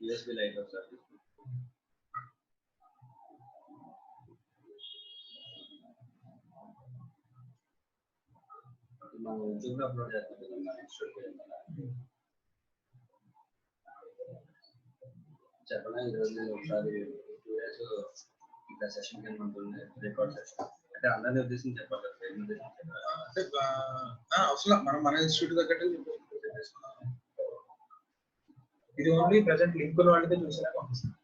USB light of service. మనం యూట్యూబ్లో upload చేస్తాం మన ఇన్స్టిట్యూట్ చెప్పనా ఈరోజు ఒకసారి 2 days ఇంకా సెషన్ కింద ఉంటుంది రికార్డ్ సెషన్ అంటే అందరినీ ఉద్దేశించి చెప్పాలి అంటే అవసరం మనం మన ఇన్స్టిట్యూట్ తగ్గట్టు ఇది ఓన్లీ ప్రజెంట్ లింక్ ఉన్న వాళ్ళకి చూసేలా పంపిస్తాను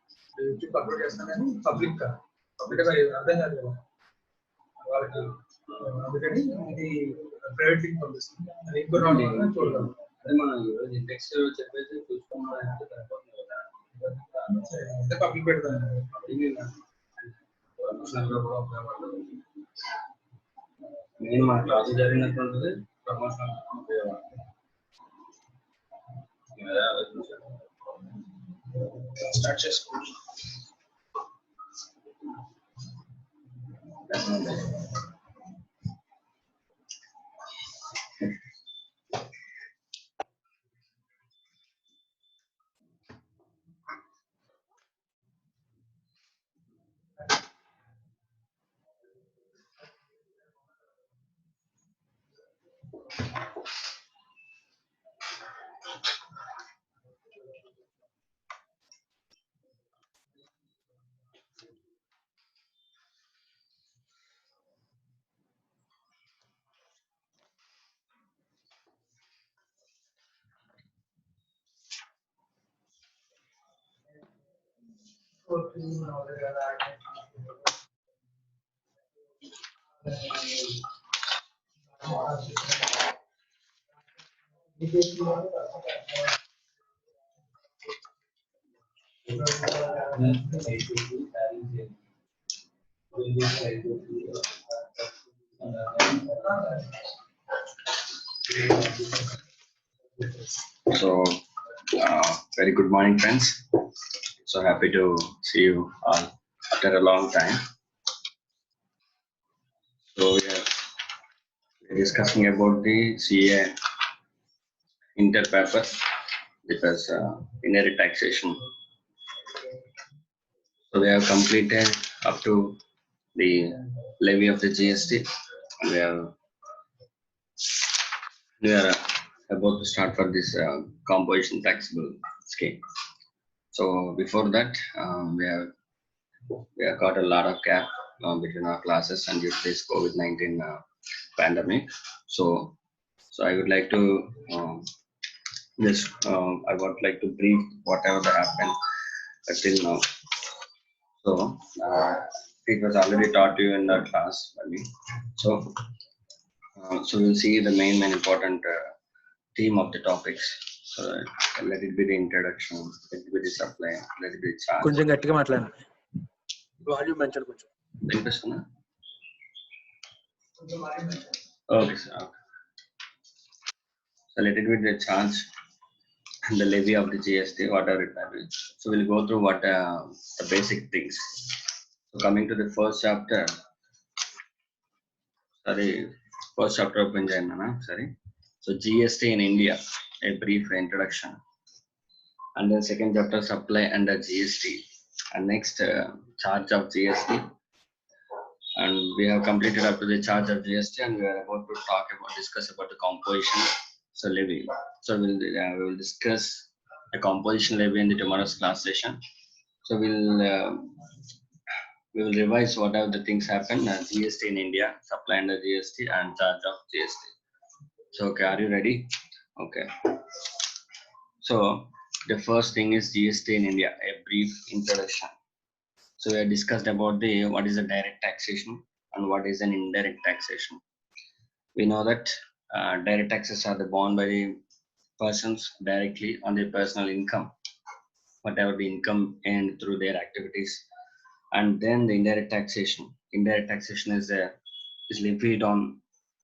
యూట్యూబ్ అప్లోడ్ చేస్తాను కానీ పబ్లిక్ అర్థం కాదు కదా వాళ్ళకి అందుకని ఇది ప్రైవేట్ లింక్ పంపిస్తుంది లింక్ ఉన్న వాళ్ళు చూడగలరు అదే మనం ఈరోజు ఇండెక్స్ చెప్పేసి చూసుకోవాలంటే సరిపోతుంది కదా అంటే పబ్లిక్ పెడతాను నేను మా క్లాస్ జరిగినటువంటిది ప్రమోషన్ స్టార్ట్ చేసుకోవచ్చు So, very good morning, friends. So happy to see you all after a long time. So we are discussing about the CA interpaper, because indirect taxation. So we have completed up to the levy of the GST, and we are about to start for this composition taxable scheme. So before that, we have got a lot of gap between our classes and due to this COVID-19 pandemic. So I would like to I would like to brief whatever that happened until now. So it was already taught to you in the class by me. So we'll see the main important theme of the topics. So let it be the introduction, let it be the supply, let it be the charge. కొంచెం గట్టిగా మాట్లాడండి volume పెంచండి కొంచెం వినిపిస్తుందా? Okay, sir. Okay. So let it be the charge and the levy of the GST, whatever it may be. So we'll go through what the basic things. So coming to the first chapter, open Jainana, sorry. So GST in India, a brief introduction. And then second chapter, supply under GST. And next, charge of GST. And we have completed up to the charge of GST, and we are about to discuss about the composition levy. So we will discuss the composition levy in the tomorrow's class session. So we will revise whatever the things happen, GST in India, supply under GST, and charge of GST. So okay, are you ready? Okay. So the first thing is GST in India, a brief introduction. So we have discussed about what is a direct taxation and what is an indirect taxation. We know that direct taxes are borne by the persons directly on their personal income, whatever the income earned through their activities. And then the indirect taxation. Indirect taxation is levied on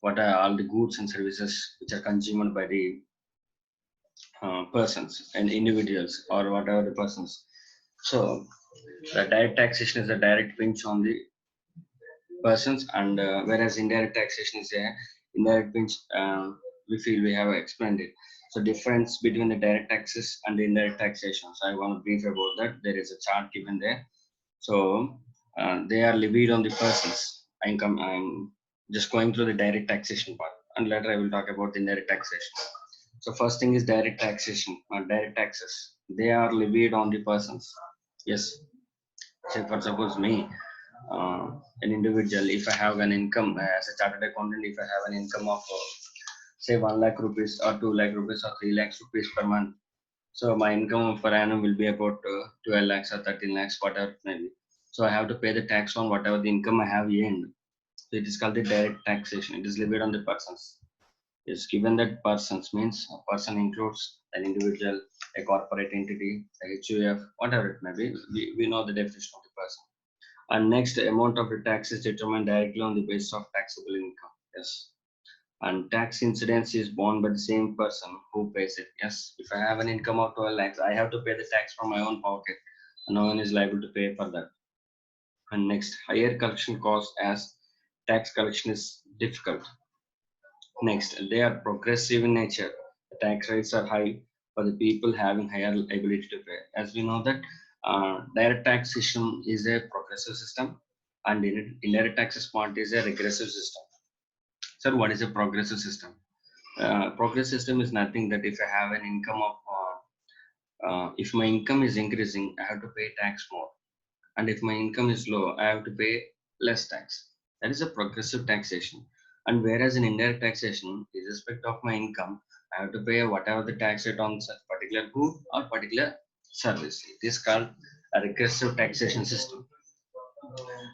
what are all the goods and services which are consumed by the persons and individuals or whatever the persons. So the direct taxation is a direct pinch on the persons, and whereas indirect taxation is a indirect pinch. We feel we have explained it. So difference between the direct taxes and the indirect taxation. So I want to brief about that. There is a chart given there. So they are levied on the persons income. I'm just going through the direct taxation part, and later I will talk about the indirect taxation. So first thing is direct taxation or direct taxes. They are levied on the persons. Yes. Say for suppose me, uh, an individual, if I have an income as a chartered accountant, if I have an income of say 1 lakh rupees or 2 lakh rupees or 3 lakhs rupees per month, so my income per annum will be about 12 lakhs or 13 lakhs, whatever it may be. So I have to pay the tax on whatever the income I have earned. So it is called the direct taxation. It is levied on the persons. Yes, given that persons means a person includes an individual, a corporate entity, a HUF, whatever it may be. We know the definition of the person. And next, the amount of the tax is determined directly on the basis of taxable income. Yes. And tax incidence is borne by the same person who pays it. Yes. If I have an income of 12 lakhs, I have to pay the tax from my own pocket. And no one is liable to pay for that. And next, higher collection costs as tax collection is difficult. Next, they are progressive in nature. The tax rates are high for the people having higher ability to pay. As we know that direct tax system is a progressive system, and indirect taxes part is a regressive system. So, what is a progressive system? Progressive system is nothing that if I have an income of, if my income is increasing, I have to pay tax more, and if my income is low, I have to pay less tax. That is a progressive taxation. And whereas in indirect taxation, irrespective of my income, I have to pay whatever the tax rate on such particular good or particular service. It is called a regressive taxation system.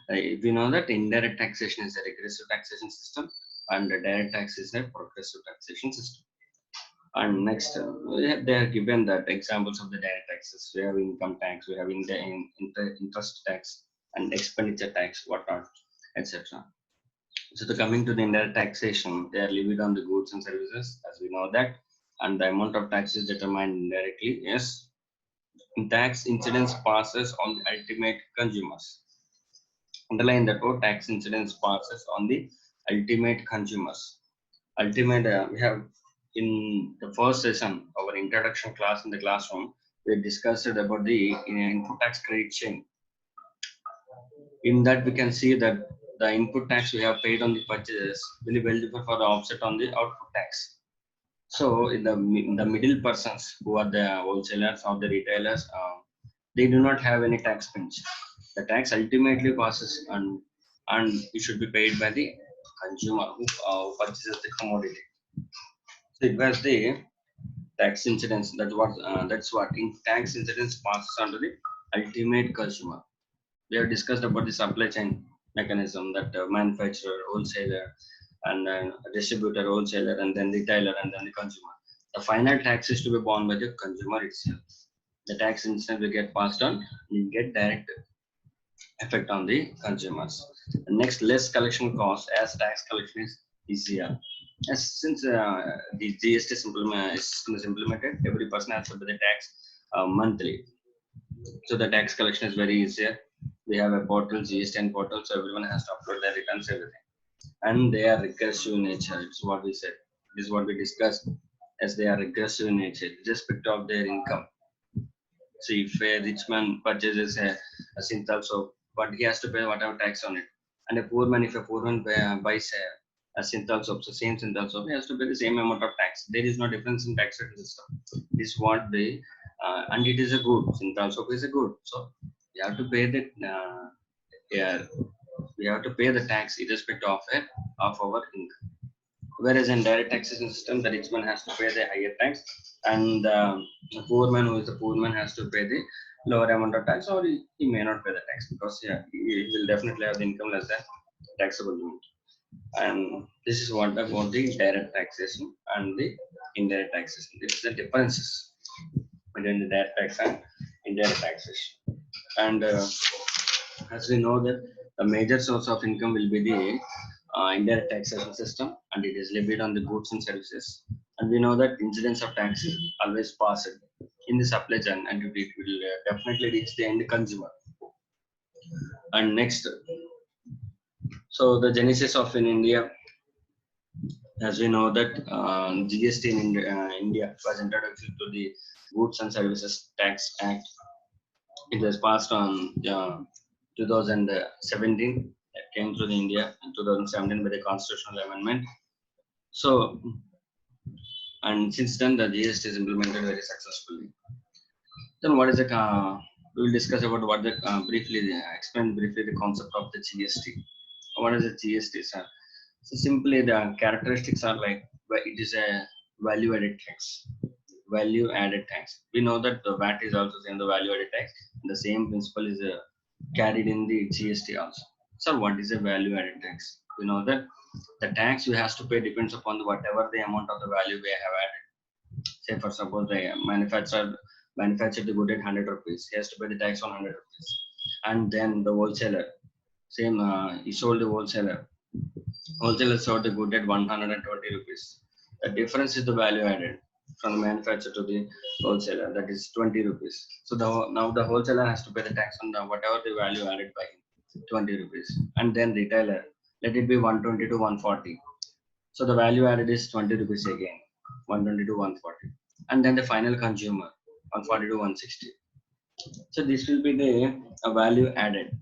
We know that indirect taxation is a regressive taxation system, and the direct tax is a progressive taxation system. And next, they are given that examples of the direct taxes. We have income tax, we have interest tax, and expenditure tax, whatnot, etc. So, the coming to the indirect taxation, they are levied on the goods and services, as we know that, and the amount of tax is determined indirectly. Yes, tax incidence passes on the ultimate consumers. Underline that word, tax incidence passes on the ultimate consumers. Ultimate, we have in the first session, our introduction class in the classroom, we discussed about the input tax credit chain. In that, we can see that the input tax we have paid on the purchases will be eligible for the offset on the output tax. So, in the middle persons who are the wholesalers or the retailers, they do not have any tax pinch. The tax ultimately passes and it should be paid by the consumer who purchases the commodity. So it was the tax incidence. That's what in tax incidence passes on to the ultimate consumer. We have discussed about the supply chain mechanism that manufacturer, wholesaler, and then distributor, wholesaler, and then retailer, and then the consumer. The final tax is to be borne by the consumer itself. The tax incidence will get passed on and get direct effect on the consumers. The next, less collection cost as tax collection is easier. As since the GST system is implemented, every person has to pay the tax monthly. So the tax collection is very easier. We have a portal, GST portal, so everyone has to upload their returns, everything. And they are regressive in nature. It's what we said. This is what we discussed, as they are regressive in nature, irrespective of their income. See, if a rich man purchases a Synthol soap, but he has to pay whatever tax on it. And a poor man, if a poor man buys a Synthol soap, so same Synthol soap, he has to pay the same amount of tax. There is no difference in tax rate system. This is what they, and it is a good. Synthol soap is a good. So you have to pay the, yeah, we have to pay the tax irrespective of it, of our income. Whereas in direct taxation system, the rich man has to pay the higher tax, and the poor man, who is the poor man, has to pay the lower amount of tax, or he may not pay the tax because yeah, he will definitely have the income less than taxable limit. And this is what about the direct taxation and the indirect taxation. This is the differences between the direct tax and indirect taxation. And as we know that the major source of income will be the indirect taxation system, and it is levied on the goods and services. And we know that incidence of tax is always passed in the supply chain, and it will definitely reach the end consumer. And next, so the genesis of in India, as we know that GST in India was introduced to the Goods and Services Tax Act. It was passed on 2017. It came through the India in 2017 by the constitutional amendment. So, and since then the GST is implemented very successfully. Then what is the we will discuss about what the explain briefly the concept of the GST. What is the GST, sir? So simply the characteristics are like it is a value added tax. Value added tax. We know that the VAT is also same the value added tax. The same principle is carried in the GST also. So what is a value added tax? We know that the tax you have to pay depends upon whatever the amount of the value we have added. Say for suppose the manufactured the good at 100 rupees, he has to pay the tax on 100 rupees. And then the wholesaler, same he sold the wholesaler sold the good at 120 rupees. The difference is the value added from the manufacturer to the wholesaler, that is 20 rupees. So now the wholesaler has to pay the tax on whatever the value added by him, 20 rupees. And then retailer, let it be 120 to 140. So the value added is 20 rupees again, 120 to 140. And then the final consumer, 140 to 160. So this will be the value added.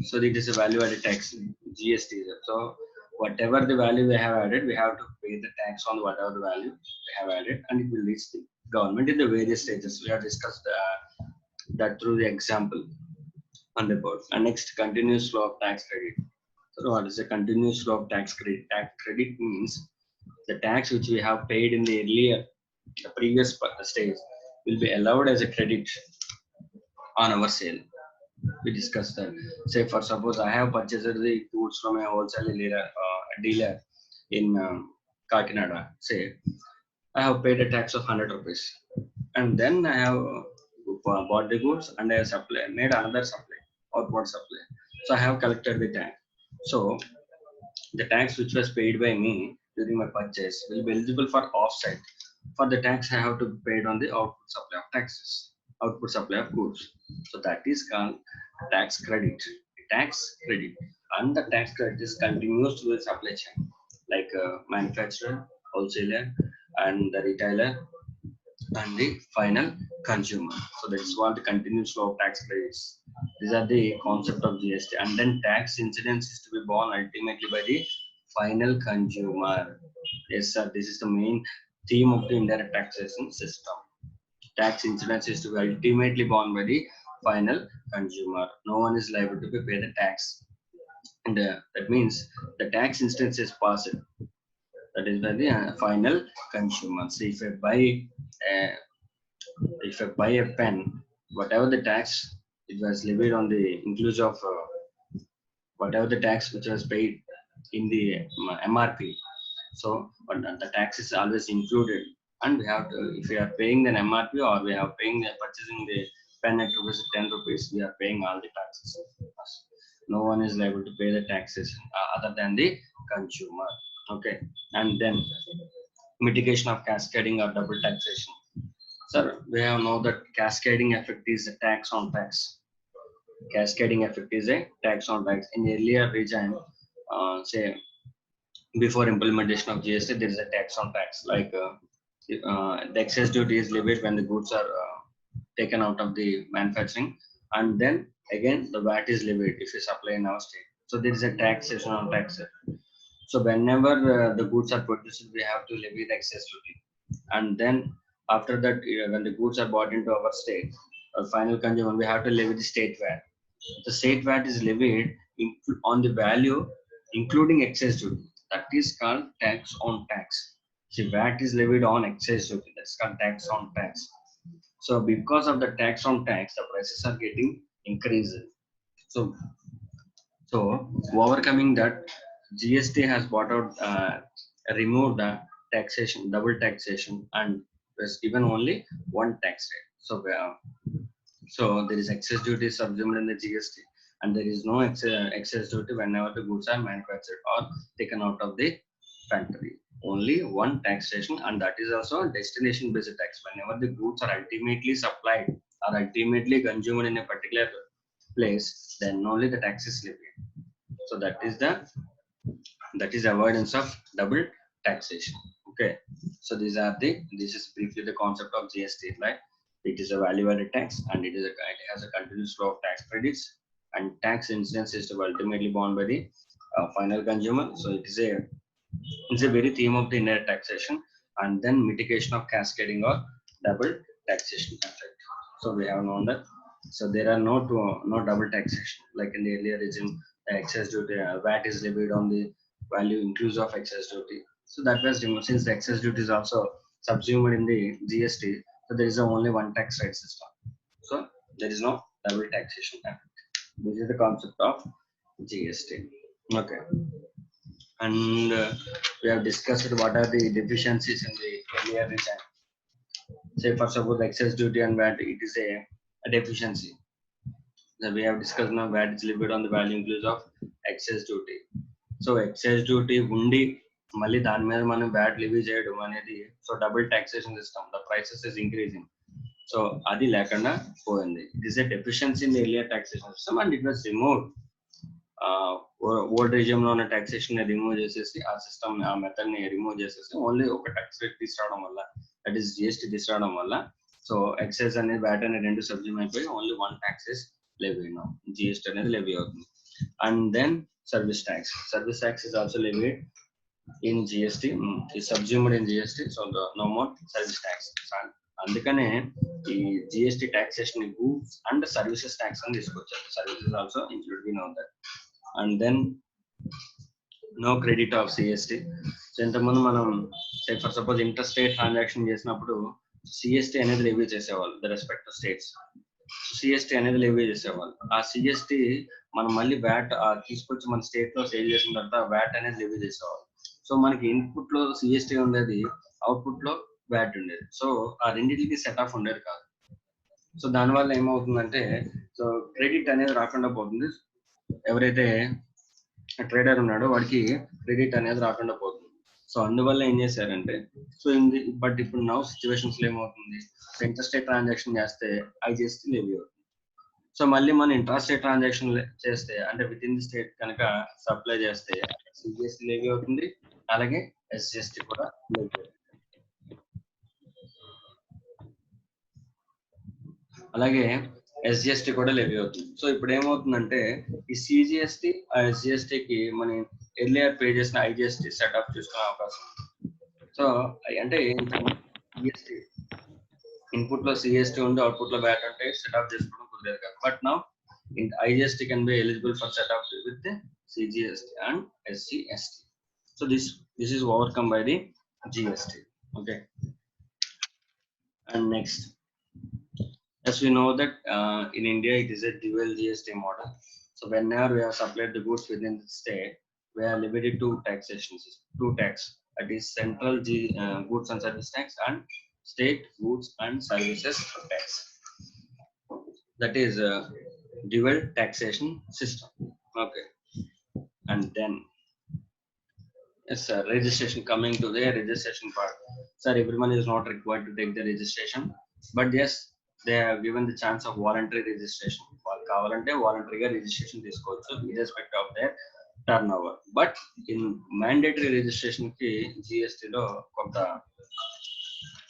So it is a value added tax, GST. So whatever the value we have added, we have to pay the tax on whatever the value we have added, and it will reach the government in the various stages. We have discussed that through the example on the board. And next, continuous flow of tax credit. So what is a continuous flow of tax credit? Tax credit means the tax which we have paid in the previous stage will be allowed as a credit on our sale. We discussed that. Say for suppose I have purchased the goods from a wholesale dealer in Kakinada. Say I have paid a tax of 100 rupees, and then I have bought the goods and I have made another supply, outward supply. So I have collected the tax. So the tax which was paid by me during my purchase will be eligible for offset. For the tax I have to pay it on the output supply of taxes, output supply of goods. So that is called tax credit. Tax credit, and the tax credit is continuous to the supply chain, like manufacturer, wholesaler, and the retailer, and the final consumer. So that is what the continuous flow of tax credits. These are the concept of GST, and then tax incidence is to be borne ultimately by the final consumer. Yes, sir. This is the main theme of the indirect taxation system. Tax incidence is to be ultimately borne by the final consumer. No one is liable to pay the tax, and that means the tax instance is passed. That is by the final consumer. So uh, if I buy a pen, whatever the tax it was levied on the inclusive of whatever the tax which was paid in the MRP. So, but the tax is always included, and we have to, if we are paying an MRP or we are paying purchasing the pen at rupees 10 rupees, we are paying all the taxes. No one is liable to pay the taxes other than the consumer. Okay, and then mitigation of cascading or double taxation. Sir, we have know that cascading effect is a tax on tax. Cascading effect is a tax on tax. In earlier regime, say before implementation of GST, there is a tax on tax. Like the excess duty is levied when the goods are taken out of the manufacturing, and then again the VAT is levied if you supply in our state. So there is a taxation on tax. So whenever the goods are produced, we have to levy the excess duty, and then after that, when the goods are bought into our state, final consumer, we have to levy the state VAT. The state VAT is levied on the value including excess duty. That is called tax on tax. See, VAT is levied on excess duty. That's called tax on tax. So because of the tax on tax, the prices are getting increased. So, overcoming that, GST has brought out, removed the taxation, double taxation, and was given only one tax rate. So there is excess duty subsumed in the GST, and there is no excess duty whenever the goods are manufactured or taken out of the factory. Only one taxation, and that is also destination based tax. Whenever the goods are ultimately supplied or ultimately consumed in a particular place, then only the tax is levied. So that is avoidance of double taxation. Okay, so this is briefly the concept of GST. Like, it is a value added tax, and it has a continuous flow of tax credits, and tax incidence is to be ultimately borne by the final consumer. So it's a very theme of the indirect taxation, and then mitigation of cascading or double taxation effect. So we have known that. So there are no double taxation like in the earlier regime. The excess duty, VAT is levied on the value inclusive of excess duty. So that was removed since the excess duty is also subsumed in the GST. So there is only one tax rate system. So there is no double taxation effect. This is the concept of GST. Okay, and we have discussed what are the deficiencies in the earlier regime. Say for suppose excess duty and VAT, it is a deficiency. That we have discussed now, VAT is levied on the value inclusive of excess duty. So excess duty undi మళ్ళీ దాని మీద మనం VAT levy చేయడం అనేది, so double taxation system, the prices is increasing. So అది లేకుండా పోయింది. It is a deficiency in the earlier taxation system and it was removed. Old regime లో ఉన్న taxation ని రిమూవ్ చేసేసి ఆ సిస్టమ్ ఆ మెథడ్ ని రిమూవ్ చేసేసి ఓన్లీ ఒక tax rate తీసుకురావడం వల్ల, దట్ ఈస్ GST తీసుకురావడం వల్ల, సో ఎక్సైజ్ అనేది VAT అనేది రెండు సబ్జ్యూమ్ అయిపోయి only one taxes levy now. GST అనేది levy అవుతుంది. And then service tax is also levied in GST, is subsumed in GST, so no more service tax. అందుకనే ఈ GST taxation goods and services tax అని తీసుకొచ్చారు. Services also included in all that. And then no credit of CST. So ఇంతకుముందు మనం for suppose inter state transaction చేసినప్పుడు CST అనేది levy చేసేవాళ్ళు the respect to states. CST అనేది levy చేసేవాళ్ళు. ఆ సిఎస్టీ మనం మళ్ళీ వ్యాట్ తీసుకొచ్చి మన స్టేట్ లో సేల్ చేసిన తర్వాత వ్యాట్ అనేది లెవీ చేసేవాళ్ళు. సో మనకి ఇన్పుట్ లో సిఎస్టీ ఉండేది, అవుట్పుట్ లో వ్యాట్ ఉండేది. సో ఆ రెండింటికి సెట్ ఆఫ్ ఉండేది కాదు. సో దానివల్ల ఏమవుతుందంటే, సో క్రెడిట్ అనేది రాకుండా పోతుంది. ఎవరైతే ట్రేడర్ ఉన్నాడో వాడికి క్రెడిట్ అనేది రాకుండా పోతుంది. సో అందువల్ల ఏం చేశారంటే, సో బట్ ఇప్పుడు నౌ సిచ్యువేషన్స్ లో ఏమవుతుంది, ఇంటర్ స్టేట్ ట్రాన్సాక్షన్ చేస్తే ఐజిఎస్టీ లెవీ అవుతుంది. సో మళ్ళీ మనం ఇంట్రా స్టేట్ ట్రాన్సాక్షన్ చేస్తే అంటే విత్ ఇన్ ది స్టేట్ కనుక సప్లై చేస్తే సిజిఎస్టీ లెవీ అవుతుంది, అలాగే ఎస్జిఎస్టీ కూడా లెవీ అవుతుంది. అలాగే ఎస్జిఎస్టీ కూడా లెవీ అవుతుంది. సో ఇప్పుడు ఏమవుతుందంటే ఈ సిజిఎస్టీ ఆ ఎస్జిఎస్టీకి మనం ఎర్లియర్ పే చేసిన ఐజిఎస్టీ సెటప్ చేసుకునే అవకాశం ఉంది. సో అంటే సిఎస్టీ ఇన్పుట్ లో సిఎస్టీ ఉండి అవుట్పుట్ లో వ్యాట్ అంటే సెటప్ చేసుకోవడం కుదరదు కదా. But now IGST can be eligible for setup with CGST and SGST. So this is overcome by the GST. Okay, and next, as we know that in India it is a dual GST model. So whenever we have supplied the goods within the state, we are limited to taxations, two tax, that is central goods and service tax and state goods and services tax. That is a dual taxation system. Okay, and then yes sir, registration, coming to the registration part. Sir, everyone is not required to take the registration, but yes, they have given the chance of voluntary registration. వాళ్ళు కావాలంటే వాలంటరీగా registration తీసుకోవచ్చు irrespective of their turnover. But in mandatory registration కి జిఎస్టీలో కొంత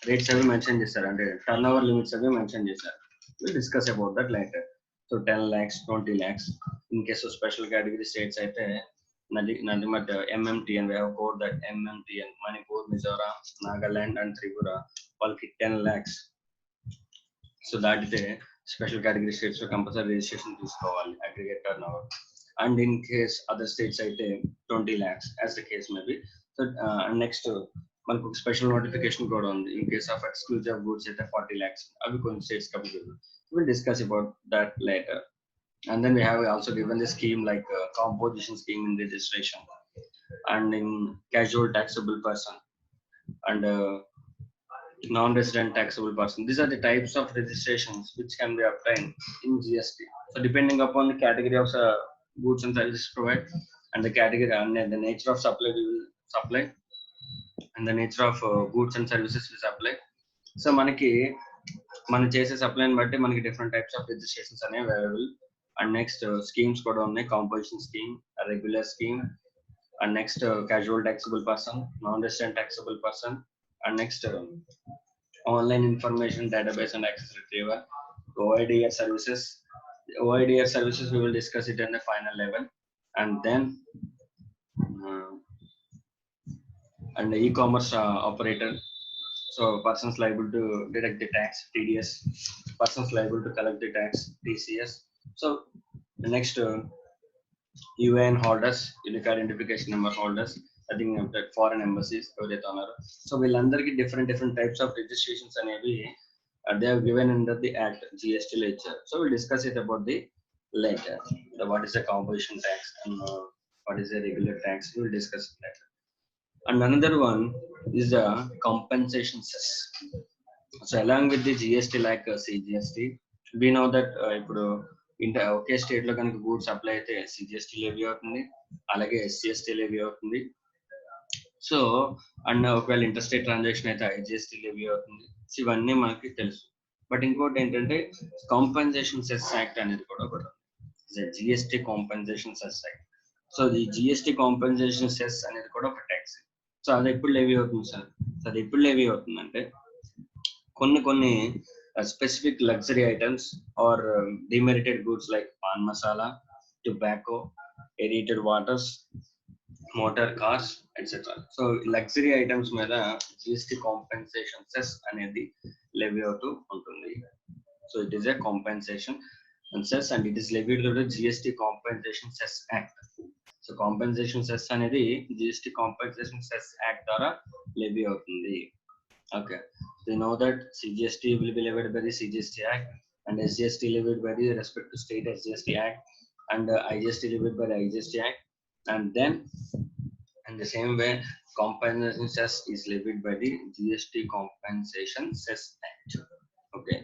rates అవి mention చేశారు, అంటే టర్న్ ఓవర్ లిమిట్స్ అవి మెన్షన్ చేశారు. Will discuss about that later. So 10 lakhs, 20 lakhs. In case of special category states అయితే నది MMTN, we have code that MMTN, Manipur, Mizoram, Nagaland and Tripura, వాళ్ళకి 10 lakhs. So దాటితే special category states లో compulsory registration తీసుకోవాలి aggregate turn over. And in case other states అయితే 20 lakhs as the case may be. So next మనకు ఒక special notification కూడా ఉంది. In case of exclusive goods అయితే 40 lakhs. అవి కొన్ని states complete. Will discuss about that later. And then we have also given the scheme like composition scheme in registration and in casual taxable person and non-resident taxable person. These are the types of registrations which can be obtained in GST. So depending upon the category of goods and services provided and the category and the nature of supply we will supply and the nature of goods and services we supply. So మనకి మనం చేసే సప్లైని బట్టి మనకి different types of registrations అనేవి available and next schemes కూడా ఉన్నాయి composition scheme regular scheme and next casual taxable person non-resident taxable person and next online information database and access retriever OIDR services. OIDR services we will discuss it in the final level and then and the e-commerce operator. So persons liable to deduct the tax TDS, persons liable to collect the tax TCS. So the next UAN holders, unique identification number holders, I think that foreign embassies ఎవరైతే ఉన్నారో so వీళ్ళందరికీ different types of registrations అనేవి they have given under the act GST later. So we'll discuss it about the later. What is the composition tax and what is the regular tax, we'll discuss it later. And another one is the compensation cess. So along with the GST like CGST, we know that ఇప్పుడు ఒకే state లో కనుక goods apply అయితే CGST levy అవుతుంది అలాగే SCST levy అవుతుంది. So and ఒకవేళ inter state transaction అయితే IGST levy అవుతుంది. ఇవన్నీ మనకి తెలుసు. బట్ ఇంకోటి ఏంటంటే కాంపెన్సేషన్ సెస్ యాక్ట్ అనేది కూడా ఒకటి GST compensation cess act. So ఈ GST కాంపెన్సేషన్ సెస్ అనేది కూడా ఒక ట్యాక్స్. సో అది ఎప్పుడు లెవీ అవుతుంది సార్? సో అది ఎప్పుడు లెవీ అవుతుందంటే కొన్ని specific luxury items or demerited goods like pan masala, tobacco, aerated waters, motor cars etcetera. So luxury items మీద GST కాంపెన్సేషన్ సెస్ అనేది లెవీ అవుతూ ఉంటుంది. So it is a compensation cess and it is levied through the GST compensation cess act. So compensation cess అనేది GST compensation cess act ద్వారా levy అవుతుంది. Okay, so you know that CGST will be levied by the CGST Act and SGST levied by the respect to state SGST Act and IGST levied by the IGST Act, and then in the same way compensation cess is levied by the GST compensation cess act. Okay,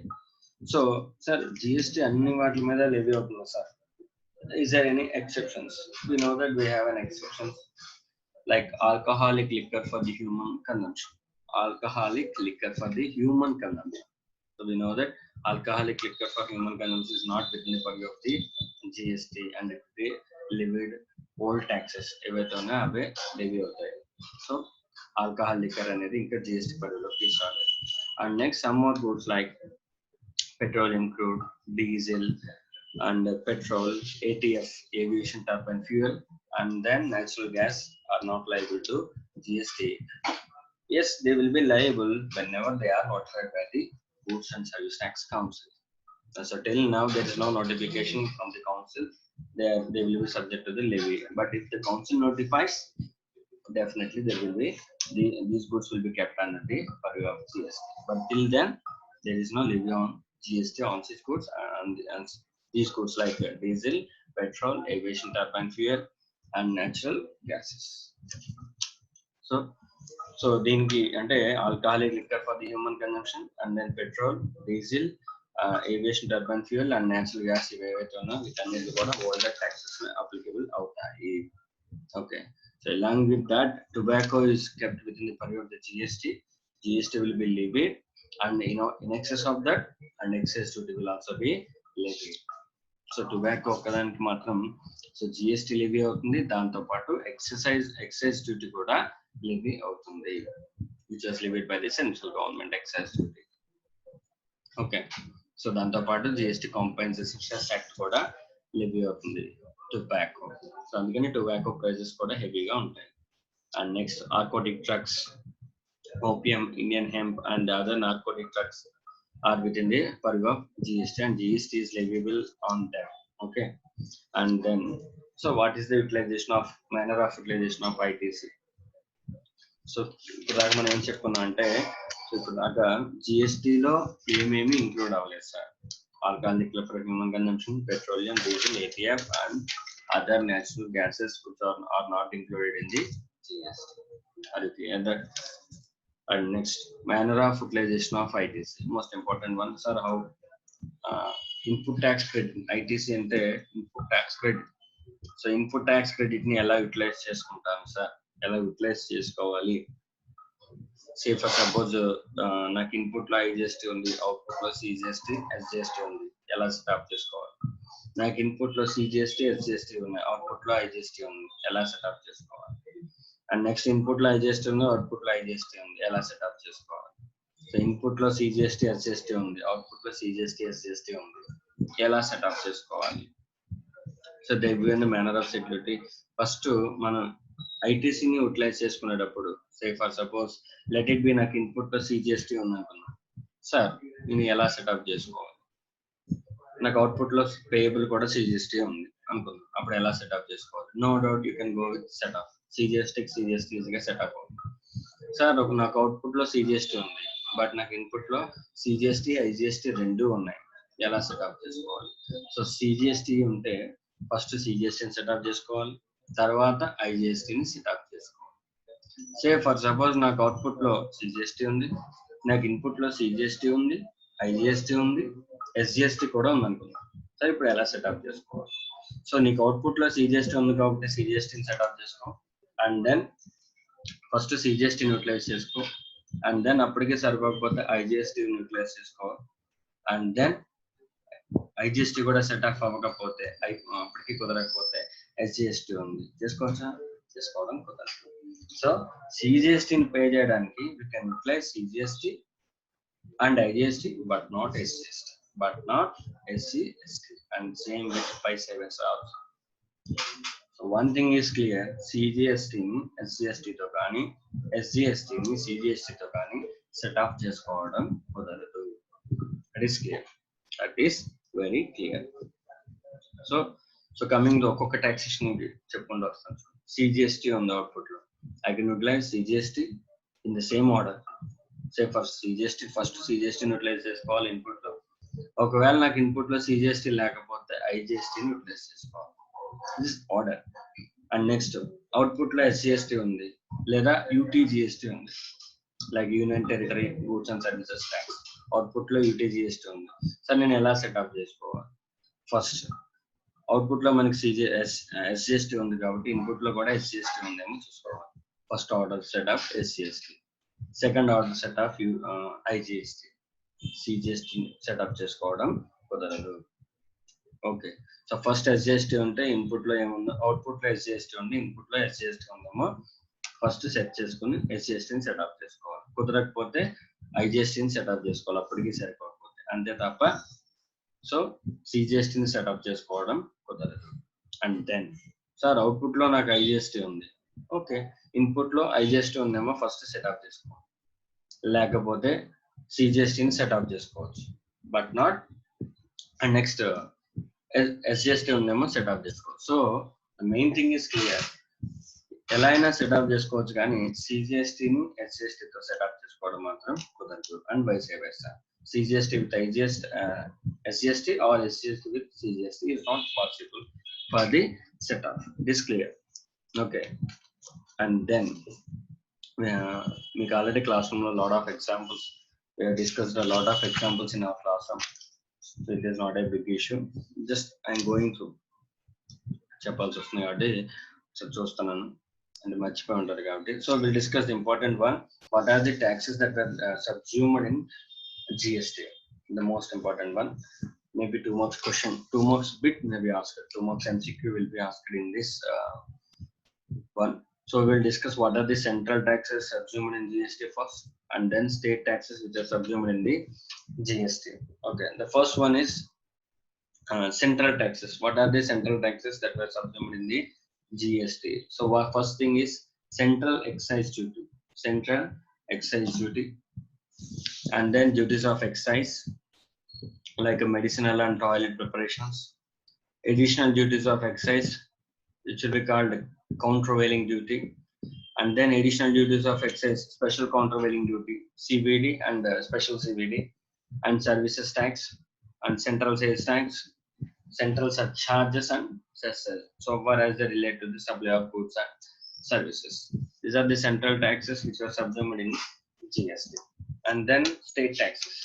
so sir GST anni vaatli meeda levy avutunda sir, is there any exceptions? We know that we have an exception like alcoholic liquor for the human consumption. Alcoholic liquor for the human consumption. So we know that alcoholic liquor for human consumption is not within the purview of the GST and it will be levied all taxes ఏవైతే ఉన్నాయో అవే levy అవుతాయి. So alcohol liquor అనేది ఇంకా GST పరిధిలోకి తీసుకురాలేదు. And next some more goods like petroleum crude, diesel and petrol, ATF, aviation turbine fuel, and then natural gas are not liable to GST. Yes, they will be liable whenever they are notified by the Goods and Service Tax Council. So till now there is no notification from the council. They will be subject to the levy. But if the council notifies, definitely there will be these goods will be kept under the purview of GST. But till then there is no levy on GST on such goods and these goods like diesel, petrol, aviation turbine fuel, and natural gases. So దీనికి అంటే alcoholic liquor for the human consumption and then petrol, diesel, aviation turbine fuel and natural gas ఇవి ఏవైతే ఉన్నాయో వీటన్నిటి కూడా older taxes applicable అవుతాయి. Okay, so along with that tobacco is kept within the purview of the GST will be levied and in excess of that and excess duty will also be levied. So tobacco ఒక్కదానికి మాత్రం so GST levy అవుతుంది, దాంతో పాటు excise duty కూడా levy అవుతుంది, which was levied by the central government excise duty. Okay, so దాంతో పాటు GST compensation cess act కూడా లెవీ అవుతుంది టొబాకో. సో అందుకని టొబాకో ప్రైజెస్ కూడా హెవీగా ఉంటాయి. And next narcotic drugs, opium, Indian hemp and other narcotic drugs are within the purview of GST and GST is leviable on them. Okay, and then so what is the manner of utilization of ITC? So ఇప్పుడు దాకా మనం ఏం చెప్పుకున్నాం అంటే so ఇప్పుడు దాకా GST లో ఏమేమి ఇంక్లూడ్ అవ్వలేదు sir. Alcohol liquor for human consumption, petroleum, diesel, ATF and other natural gases which are not included in the GST. Are you clear that? And next, manner of utilization of ITC. Most important ones are how input tax credit. ITC ante input tax credit. So input tax credit ni ela utilize cheskuntam sir, ela utilize chesukovali. Say for suppose నాకు input లో IGST ఉంది, output లో CGST SGST ఉంది, ఎలా setup చేసుకోవాలి. నాకు input లో CGST SGST ఉన్నాయి, అవుట్పుట్ లో ఐజిఎస్టీ ఉంది, ఎలా సెటప్ చేసుకోవాలి. అండ్ నెక్స్ట్ ఇన్పుట్ లో ఐజిఎస్టీ ఉంది, అవుట్పుట్ లో ఐజిఎస్టీ ఉంది, ఎలా సెటప్ చేసుకోవాలి. సో ఇన్పుట్ లో సిజిఎస్టీ ఎస్జిఎస్టీ ఉంది, అవుట్పుట్ లో సిజిఎస్టీ ఎస్జిఎస్టీ ఉంది, ఎలా సెటప్ చేసుకోవాలి. So they given the manner of security. First మనం ఐటీసీని యూటిలైజ్ చేసుకునేటప్పుడు సే for suppose let it be నాకు ఇన్పుట్ లో సిజిఎస్టీ ఉంది అనుకున్నాను సార్, నేను ఎలా సెటప్ చేసుకోవాలి. నాకు అవుట్పుట్ లో పేయబుల్ కూడా సిజిఎస్టీ ఉంది అనుకున్నాను, అప్పుడు ఎలా సెటప్ చేసుకోవాలి. No doubt you can go with setup CGST ఈజీగా సెటప్ అవుతుంది. సార్ నాకు అవుట్పుట్ లో సిజిఎస్టీ ఉంది, బట్ నాకు ఇన్పుట్ లో సిజిఎస్టీ ఐజిఎస్టీ రెండు ఉన్నాయి, ఎలా సెటప్ చేసుకోవాలి. సో సిజిఎస్టీ ఉంటే ఫస్ట్ సిజిఎస్టీని సెటప్ చేసుకోవాలి, తర్వాత ఐజిఎస్టీని సెటప్ చేసుకోవాలి. సే ఫర్ సపోజ్ నాకు అవుట్పుట్ లో సిజిఎస్టీ ఉంది, నాకు ఇన్పుట్ లో సిజిఎస్టీ ఉంది, ఐజిఎస్టీ ఉంది, ఎస్జిఎస్టీ కూడా ఉంది అనుకున్నాను. సరే ఇప్పుడు ఎలా సెటప్ చేసుకోవాలి. సో నీకు అవుట్పుట్ లో సిజిఎస్టీ ఉంది కాబట్టి సిజిఎస్టీని సెటప్ చేసుకో, అండ్ దెన్ ఫస్ట్ సిజిఎస్టీని యూటిలైజ్ చేసుకో, అండ్ దెన్ అప్పటికే సరిపోకపోతే ఐజిఎస్టీని యూటిలైజ్ చేసుకో, అండ్ దెన్ ఐజిఎస్టీ కూడా సెటప్ అవ్వకపోతే అప్పటికి కుదరకపోతే ఎస్జిఎస్టీ ఉంది, చేసుకోవచ్చా, చేసుకోవడం కుదరదు. సో సిజిఎస్టీని పే చేయడానికి you can utilize CGST and IGST but not SGST, and same with 5/7 also. So one thing is clear, CGST ని ఎస్జిఎస్టీ తో కానీ ఎస్జిఎస్టీ ని సిజిఎస్టీ తో కానీ సెటప్ చేసుకోవడం కుదరదు. That is clear, that is very clear. So coming to ఒక్కొక్క taxation చెప్పుకుంటూ వస్తాను. సిజిఎస్టీ ఉంది అవుట్పుట్ లో, I can utilize CGST in the same order. Say for CGST first సిజిఎస్టీని యూటిలైజ్ చేసుకోవాలి ఇన్పుట్ లో. ఒకవేళ నాకు ఇన్పుట్ లో సిజిఎస్టీ లేకపోతే ఐజిఎస్టీని యూటిలైజ్ చేసుకోవాలి, this order. And next output లో ఎస్జిఎస్టీ ఉంది లేదా యూటీజిఎస్టీ ఉంది, like union territory goods and services tax. Output లో యూటీజిఎస్టీ ఉంది. సార్ నేను ఎలా సెటప్ చేసుకోవాలి. ఫస్ట్ అవుట్పుట్ లో మనకి ఎస్జిఎస్టీ ఉంది కాబట్టి ఇన్పుట్ లో కూడా ఎస్జిఎస్టీ ఉందేమో చూసుకోవాలి. First order setup SGST, second order setup IGST. CGST setup చేసుకోవడం కుదరదు. ఓకే, సో ఫస్ట్ ఎస్జిఎస్టీ ఉంటే ఇన్పుట్ లో ఏముందో, అవుట్పుట్ లో ఎస్జిఎస్టీ ఉంది, ఇన్పుట్ లో ఎస్జిఎస్టీ ఉందేమో ఫస్ట్ సెట్ చేసుకుని ఎస్జిఎస్టీని సెటప్ చేసుకోవాలి. కుదరకపోతే ఐజిఎస్టీని సెటప్ చేసుకోవాలి, అప్పటికి సరిపోకపోతే, అంతే తప్ప సో సిజిఎస్టీని సెటప్ చేసుకోవడం కుదరదు. అండ్ దెన్ సార్ అవుట్పుట్ లో నాకు ఐజిఎస్టీ ఉంది, ఓకే, ఇన్పుట్ లో ఐజిఎస్టీ ఉందేమో ఫస్ట్ సెటప్ చేసుకోవాలి, లేకపోతే సిజిఎస్టీని సెటప్ చేసుకోవచ్చు, but not. And next SGST ఉందేమో సెటప్ చేసుకోవచ్చు. So main thing is clear, ఎలా అయినా సెటప్ చేసుకోవచ్చు కానీ సిజిఎస్టీని ఎస్జిఎస్టీతో సెటప్ చేసుకోవడం మాత్రం కుదరదు. And vice versa, CGST with SGST or SGST with CGST is not possible for the setup. This clear? Okay. And then we already classroom a lot of examples. We have discussed a lot of examples in our classroom, so it is not a big issue. Just I'm going through చెప్పాల్సి వస్తుంది కాబట్టి చూస్తున్నాను and మర్చిపోయి ఉంటారు కాబట్టి. So we'll discuss the important one. What are the taxes that were subsumed in GST? The most important one. Maybe 2 marks question, 2 marks bit maybe asked, 2 marks MCQ will be asked in this one. So we'll discuss what are the central taxes subsumed in GST first, and then state taxes which are subsumed in the GST. Okay, the first one is central taxes. What are the central taxes that were subsumed in the GST? So first thing is central excise duty, central excise duty, and then duties of excise like medicinal and toilet preparations, additional duties of excise which will be called countervailing duty, and then additional duties of excise, special countervailing duty, CVD and special CVD, and services tax, and central sales tax, central surcharges and cesses, so far as they relate to the supply of goods and services. These are the central taxes which are subsumed in GST. And then state taxes.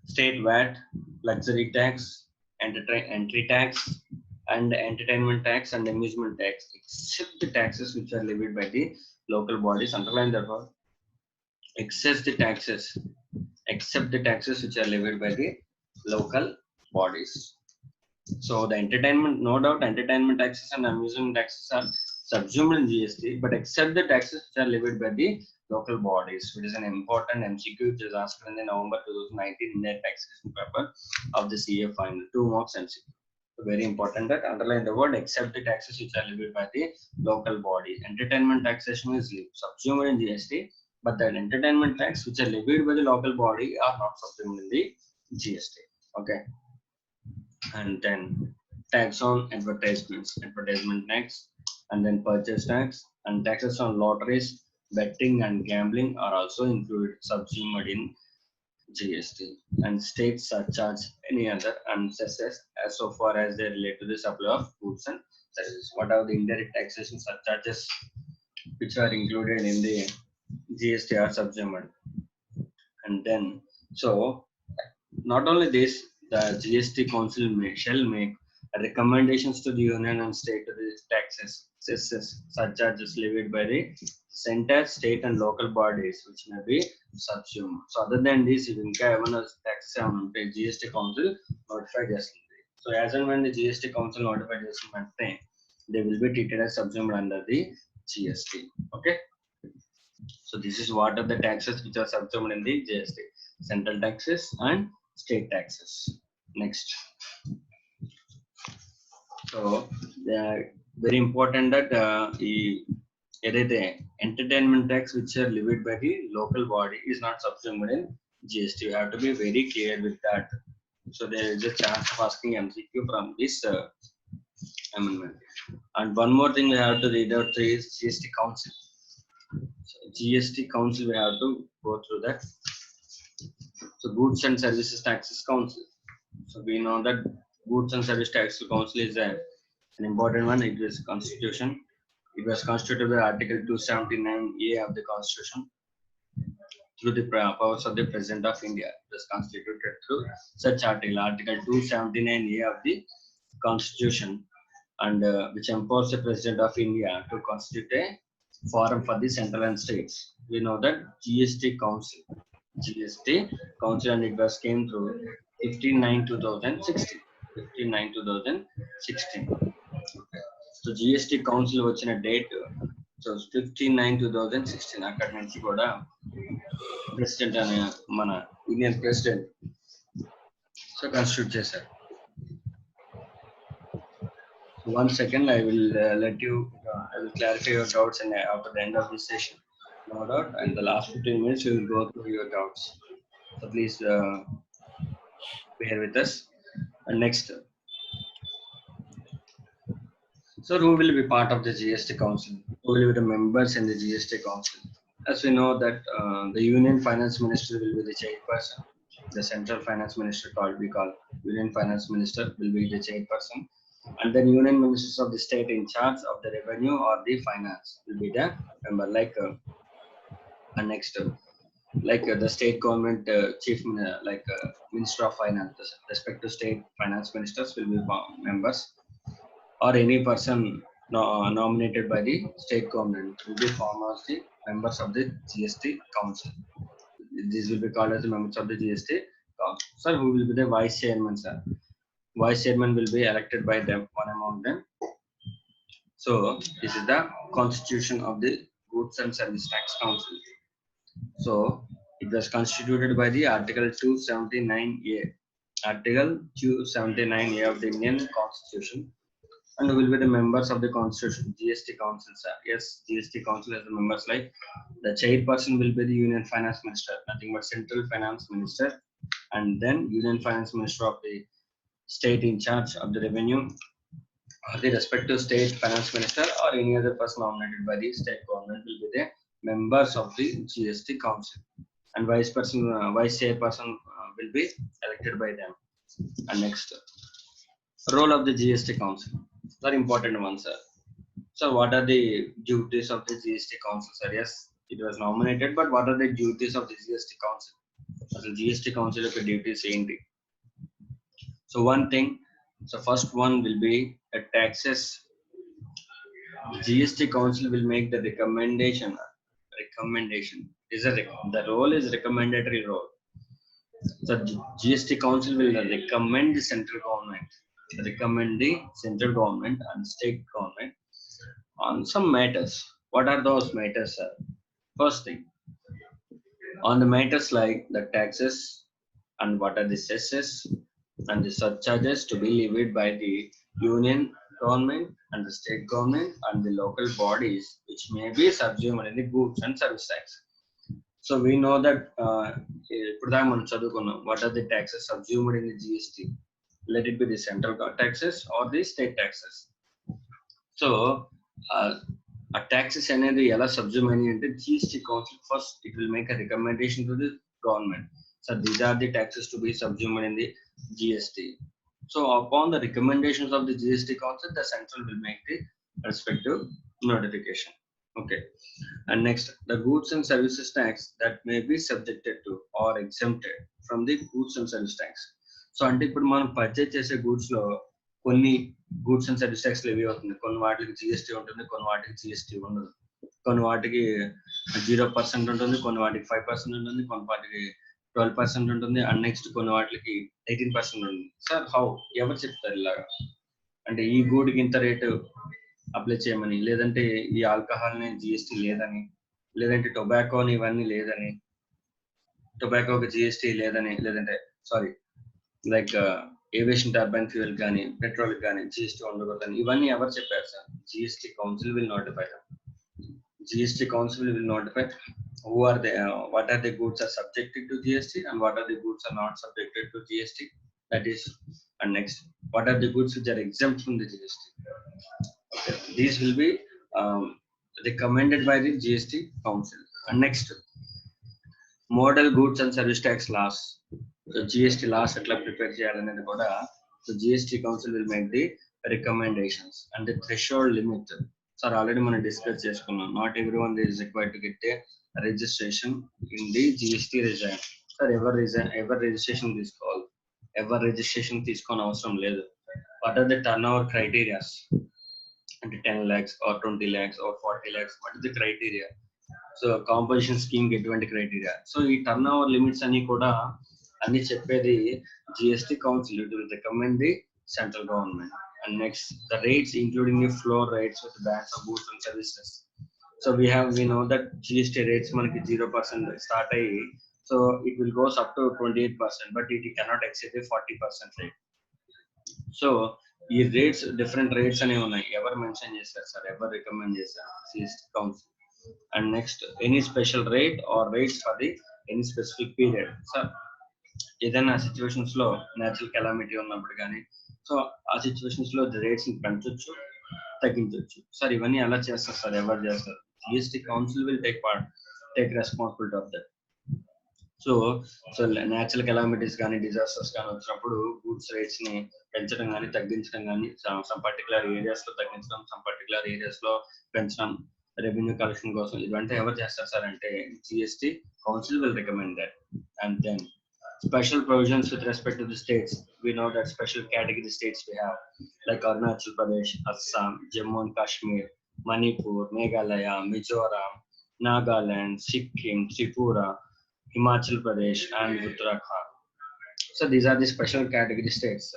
State VAT, luxury tax, entry tax, and entertainment tax and amusement tax, except the taxes which are levied by the local bodies. Underline that word. Except the taxes, except the taxes which are levied by the local bodies. So the entertainment, no doubt, entertainment taxes and amusement taxes are subsumed in GST, but except the taxes which are levied by the local bodies, which is an important MCQ which is asked in the November 2019 Indian taxation paper of the CA final, 2 marks MCQ. So very important that underline the word except the taxes which are levied by the local body. Entertainment taxation is subsumed in GST, but the entertainment tax which are levied by the local body are not subsumed in the GST. Okay. And then tax on advertisements, advertisement tax, and then purchase tax, and taxes on lotteries, betting, and gambling are also included, subsumed in GST. And state surcharge, any other, and cesses as so far as they relate to the supply of goods and services. What are the indirect taxation surcharges which are included in the GST are subsumed? And then, so not only this, the GST Council shall make recommendations to the union and state to the taxes, cesses, surcharges levied by the center, state, and local bodies, which may be subsumed. So other than this, if ఇంకా ఏమైనా taxes ఏమైనా ఉంటే GST Council notify చేస్తుంది. So as and when the GST Council notify చేస్తుందంటే, they will be treated as subsumed under the GST. Okay. So this is what are the taxes which are subsumed in the GST: central taxes and state taxes. Next. So they are very important that the entertainment tax which are levied by the local body is not subsumed in GST. You have to be very clear with that. So there is a chance of asking MCQ from this amendment. And one more thing we have to read out is GST Council. So GST Council, we have to go through that. So Goods and Services Taxes Council. So we know that Goods and Service Tax Council is an important one. It is constitution. It was constituted by Article 279A of the Constitution through the powers of the President of India. It was constituted through such article, Article 279A of the Constitution, and which empowers the President of India to constitute a forum for the central and states. We know that GST Council, and it was came through 15/9/2016. 15/9/2016. So GST Council వచ్చిన date so 15/9/2016. అక్కడి నుంచి కూడా president అనే మన Indian president so constitute చేశారు. So 1 second, I will I will clarify your doubts and after the end of this session. No doubt, and the last 15 minutes we will go through your doubts. So please bear with us. And next, so who will be part of the GST Council? Who will be the members in the GST Council? As we know that the Union Finance Minister will be the chairperson. The Central Finance Minister we call Union Finance Minister will be the chairperson. And then Union Ministers of the state in charge of the revenue or the finance will be the member. Like and next, the state government chief, Minister of Finance, respective state finance ministers will be members, or any person nominated by the state government will be formed as the members of the GST Council. These will be called as the members of the GST Council. Sir, who will be the vice chairman, sir? Vice chairman will be elected by them, one among them. So this is the constitution of the Goods and Service Tax Council. So it was constituted by the Article 279A. Article 279A of the Indian Constitution, and will be the members of the Constitution. GST Council, sir. Yes, GST Council has the members like the chairperson will be the Union Finance Minister, nothing but Central Finance Minister, and then Union Finance Minister of the state in charge of the revenue, or the respective state finance minister, or any other person nominated by the state government will be the members of the GST Council, and vice chairperson will be elected by them. And next, role of the GST Council. Very important one, sir. So what are the duties of the GST Council, sir? Yes, It was nominated, but what are the duties of the GST Council? అసలు GST Council యొక్క duties ఏంటి? So one thing, so first one will be the taxes. GST Council will make the recommendation. The role is recommendatory role. So GST Council will recommend the central government and state government on some matters. What are those matters, sir? First thing, on the matters like the taxes and what are the cesses and the surcharges to be levied by the union government and the state government and the local bodies which may be subsumed in the goods and service tax. So we know that what are the taxes subsumed in the GST? Let it be the central taxes or the state taxes. So a taxes అనేది ఎలా subsume అయినాయి అంటే GST Council first it will make a recommendation to the government. So these are the taxes to be subsumed in the GST. So upon the recommendations of the GST Council, the central will make the respective notification. Okay. And next, the goods and services tax that may be subjected to or exempted from the goods and service tax. So అంటే ఇప్పుడు మనం purchase చేసే goods లో కొన్ని goods and service tax levy అవుతుంది, కొన్ని వాటికి GST ఉంటుంది, కొన్ని వాటికి జిఎస్టీ ఉండదు, కొన్ని వాటికి 0% ఉంటుంది, కొన్ని వాటికి 5% ఉంటుంది, కొన్ని వాటికి 12% ఉంటుంది, అండ్ నెక్స్ట్ కొన్ని వాటికి 18% ఉంటుంది. సార్ హౌ, ఎవరు చెప్తారు ఇలాగా? అంటే ఈ గూడ్కి ఇంత రేటు అప్లై చేయమని, లేదంటే ఈ ఆల్కహాల్ని జిఎస్టీ లేదని, లేదంటే టొబాకోని ఇవన్నీ లేదని, టొబాకోకి జిఎస్టీ లేదని, లేదంటే sorry like aviation turbine fuel కానీ పెట్రోల్ కానీ జిఎస్టీ ఉండకూడదని, ఇవన్నీ ఎవరు చెప్పారు sir? GST council will notify. GST Council will notify who are the what are the goods are subjected to GST and what are the goods are not subjected to GST. That is, and next, what are the goods which are exempt from the GST? Okay, these will be recommended by the GST Council. And next, model goods and service tax laws. So GST laws etla prepare cheyalanedi kuda, so GST Council will make the recommendations. And the threshold limit, sir already మనం discuss చేసుకున్నాం. Not every one is required to get a registration in the GST regime. Sir ఎవరు registration తీసుకోవాలి? ఎవరు registration తీసుకోని అవసరం లేదు. What are the turnover criterias? అంటే 10 lakhs or 20 lakhs or 40 lakhs, what is the criteria? So composition scheme కి ఎటువంటి క్రైటీరియా? సో ఈ టర్న్ ఓవర్ లిమిట్స్ అన్ని కూడా అన్ని చెప్పేది GST Council. It will recommend the central government. And next, the rates including the floor rates with the bands of goods and services. So we know that GST rates manaki 0% start ayi, so it will goes up to 28%, but it cannot exceed the 40% rate. So ఈ rates, different rates అనేవి ఉన్నాయి. ఎవరు mention చేశారు sir? ఎవరు recommend చేశారు? GST Council. And next, any special rate or rates for the any specific period. So ఏదైనా situations లో natural calamity ఉన్నప్పుడు కానీ, సో ఆ సిచ్యువేషన్స్ లో రేట్స్ పెంచొచ్చు, తగ్గించవచ్చు. సార్ ఇవన్నీ ఎలా చేస్తారు సార్? ఎవరు చేస్తారు? GST Council will take responsibility of that. So natural calamities కానీ డిజాస్టర్స్ కానీ వచ్చినప్పుడు గూడ్స్ రేట్స్ ని పెంచడం కానీ తగ్గించడం కానీ, సమ్ పర్టికులర్ ఏరియాస్ లో తగ్గించడం, సమ్ పర్టికులర్ ఏరియాస్ లో పెంచడం, రెవెన్యూ కలెక్షన్ కోసం, ఇదంతా ఎవరు చేస్తారు సార్ అంటే GST Council will recommend that. And then special provisions with respect to the states. We know that special category states we have, like Arunachal Pradesh, Assam, Jammu and Kashmir, Manipur, Meghalaya, Mizoram, Nagaland, Sikkim, Tripura, Himachal Pradesh, and Uttarakhand. So these are the special category states.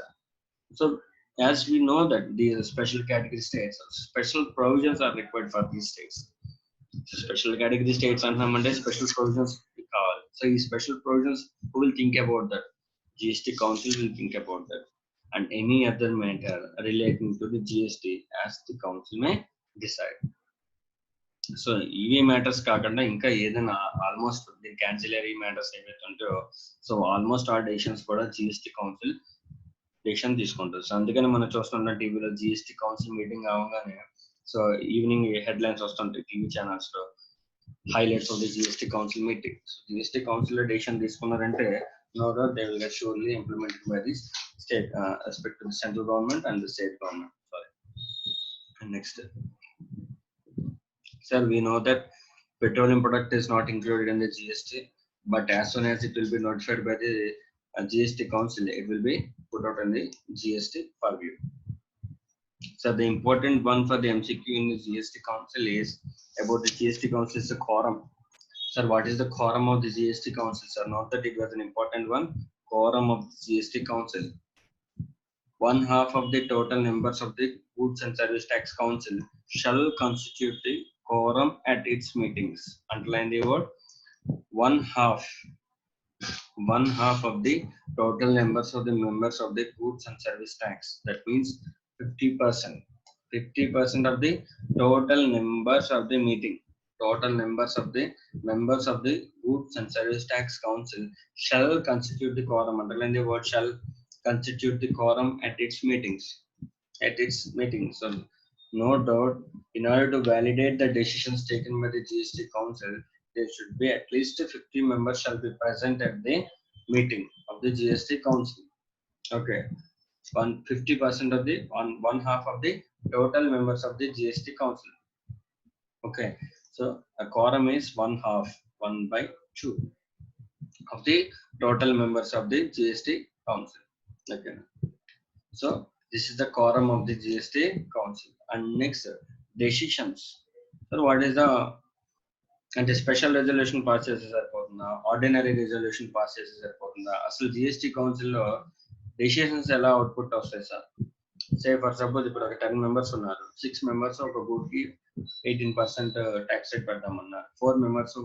So as we know that these special category states, special provisions are required for these states. So special category states antamante special provisions కావాలి. So ఈ special provisions, who will think about that? GST Council will think about that. And any other matter relating to the GST as the council may decide. So ఇవి matters కాకుండా ఇంకా ఏదైనా almost the క్యాన్సిలరీ matters ఏవైతే ఉంటాయో, so almost ఆ decisions కూడా GST Council decision తీసుకుంటారు. So అందుకని మనం చూస్తుంటాం టీవీలో GST Council మీటింగ్ అవగానే, సో ఈవినింగ్ హెడ్లైన్స్ వస్తుంటాయి టీవీ ఛానల్స్ లో, highlights of the GST Council meeting. So GST Council decision తీసుకున్నారంటే no doubt they will get surely implemented by the state, respect to the central government and the state government. Sorry. And next, sir, we know that Petroleum product is not included in the GST, but as soon as it will be notified by the GST Council, it will be put out in the GST purview. So the important one for the MCQ in the GST Council is about the GST Council is the quorum. Sir, what is the quorum of the GST Council? Sir, not that it was an important one. Quorum of the GST Council. 1/2 of the total members of the Goods and Service Tax Council shall constitute the quorum at its meetings. Underline the word 1/2. 1/2 of the total members of the Goods and Service Tax. That means 50%. 50% of the total members of the meeting. Total members of the Goods and Service Tax Council shall constitute the quorum. Underline the word shall constitute the quorum at its meetings. So no doubt, in order to validate the decisions taken by the GST Council, there should be at least 50 members shall be present at the meeting of the GST Council. Okay, 50% of the 1/2 of the total members of the GST Council. Okay, so a quorum is 1/2, 1/2 of the total members of the GST Council. Okay, so this is the quorum of the GST Council. And next, decisions. So what is the అంటే special resolution pass చేస్తే సరిపోతుందా, ordinary resolution pass చేస్తే సరిపోతుందా? అసలు GST కౌన్సిల్లో decisions ఎలా output వస్తాయి sir? Say for suppose ఇప్పుడు ఒక 10 మెంబర్స్ ఉన్నారు, 6 మెంబర్స్ ఒక గూడ్ కి 18% ట్యాక్స్ రేట్ పెడదామన్నారు, 4 మెంబర్స్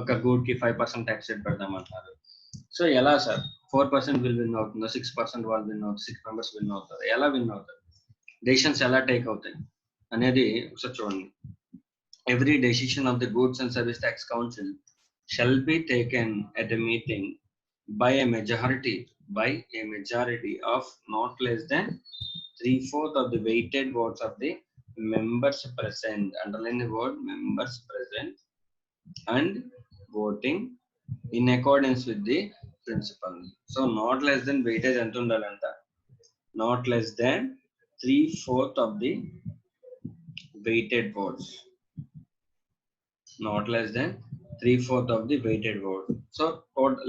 ఒక గూడ్ కి 5% ట్యాక్స్ రేట్ పెడదామన్నారు. సో ఎలా సార్ 4% విల్ విన్ అవుతుందా, 6% వాళ్ళు విన్ అవుతారు, 6 మెంబర్స్ విన్ అవుతారు, ఎలా విన్ అవుతారు, డెసిషన్స్ ఎలా టేక్ అవుతాయి అనేది ఒకసారి చూడండి. Every decision of the Goods and Service Tax Council shall be taken at a meeting by a majority of not less than 3/4 of the weighted votes of the members present. Underline the word members present and voting in accordance with the principle. So not less than weightage ఎంత ఉండాలంట, not less than 3/4 of the weighted votes. Not less than 3/4 of the weighted vote. So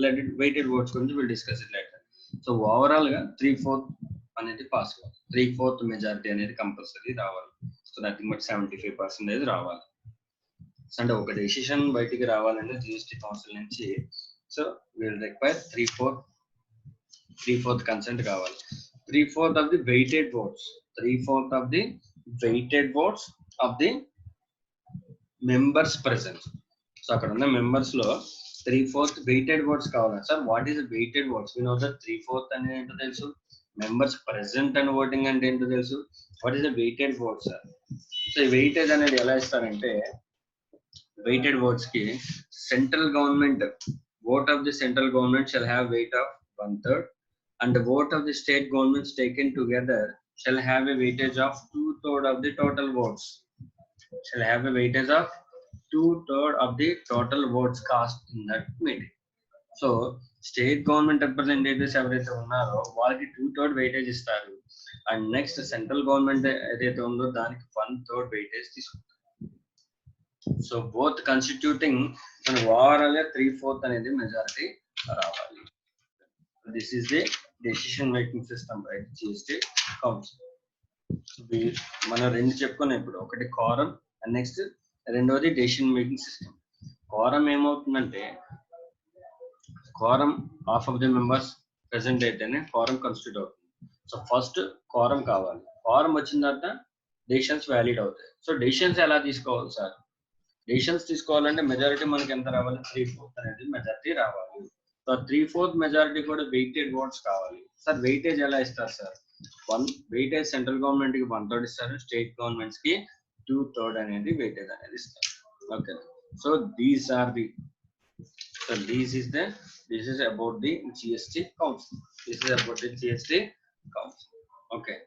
let it weighted votes going we'll discuss it later. So overall ga 3/4 అనేది pass అవ్వాలి, 3/4 majority అనేది compulsory రావాలి. So nothing but 75% రావాలి. అంటే ఒక decision బయటికి రావాలంటే GST council నుంచి, సో విల్ రిక్వైర్ 3/4 కన్సెంట్ కావాలి. 3/4 of the weighted votes, 3/4 of the weighted votes of the members present. So అక్కడ ఉన్న మెంబర్స్ లో 3/4 వెయిటెడ్ వర్డ్స్ కావాలి sir. What is weighted votes? మీ నో దట్ 3/4 అనేది ఏంటో తెలుసు, మెంబర్స్ ప్రెసెంట్ అండ్ ఓటింగ్ అంటే ఏంటో తెలుసు. What is the weighted votes sir? So ఈ వెయిటేజ్ అనేది ఎలా ఇస్తారంటే, వెయిటెడ్ వర్డ్స్ కి central government vote of the central government shall have weight of 1/3 and the vote of the state governments taken together shall have a weightage of 2/3 of the total votes. Shall have a weightage of 2/3 of the total votes cast in that meeting. So state government representatives ఎవరైతే ఉన్నారో వాళ్ళకి 2/3 weightage ఇస్తారు, and next central government ఏదైతే ఉందో దానికి 1/3 weightage తీసుకుంటారు. So both కన్స్టిట్యూటింగ్ మన overall 3/4 అనేది మెజారిటీ రావాలి. This is the decision making system right, GST council. మనం రెండు చెప్పుకున్నాం ఇప్పుడు, ఒకటి కోరం అండ్ నెక్స్ట్ రెండోది డెసిషన్ మేకింగ్ సిస్టమ్. కోరం ఏమవుతుందంటే, quorum half of the members present అయితేనే కోరం కన్స్టిట్యూట్ అవుతుంది. సో ఫస్ట్ కోరం కావాలి, కోరం వచ్చిన తర్వాత డెసిషన్స్ వ్యాలిడ్ అవుతాయి. సో డెసిషన్స్ ఎలా తీసుకోవాలి సార్? డెసిషన్స్ తీసుకోవాలంటే మెజారిటీ మనకి ఎంత రావాలి? 3/4 అనేది మెజారిటీ రావాలి. సో 3/4 మెజారిటీ కూడా వెయిటెడ్ ఓట్స్ కావాలి. సార్ వెయిటేజ్ ఎలా ఇస్తారు సార్? వెయిటేజ్ సెంట్రల్ గవర్నమెంట్ కి 1/3 ఇస్తారు, స్టేట్ గవర్నమెంట్స్ కి 2/3 అనేది వెయిటేజ్ అనేది ఇస్తారు. Okay, so these are the, so this is about the GST Council. This is about the GST Council. Okay,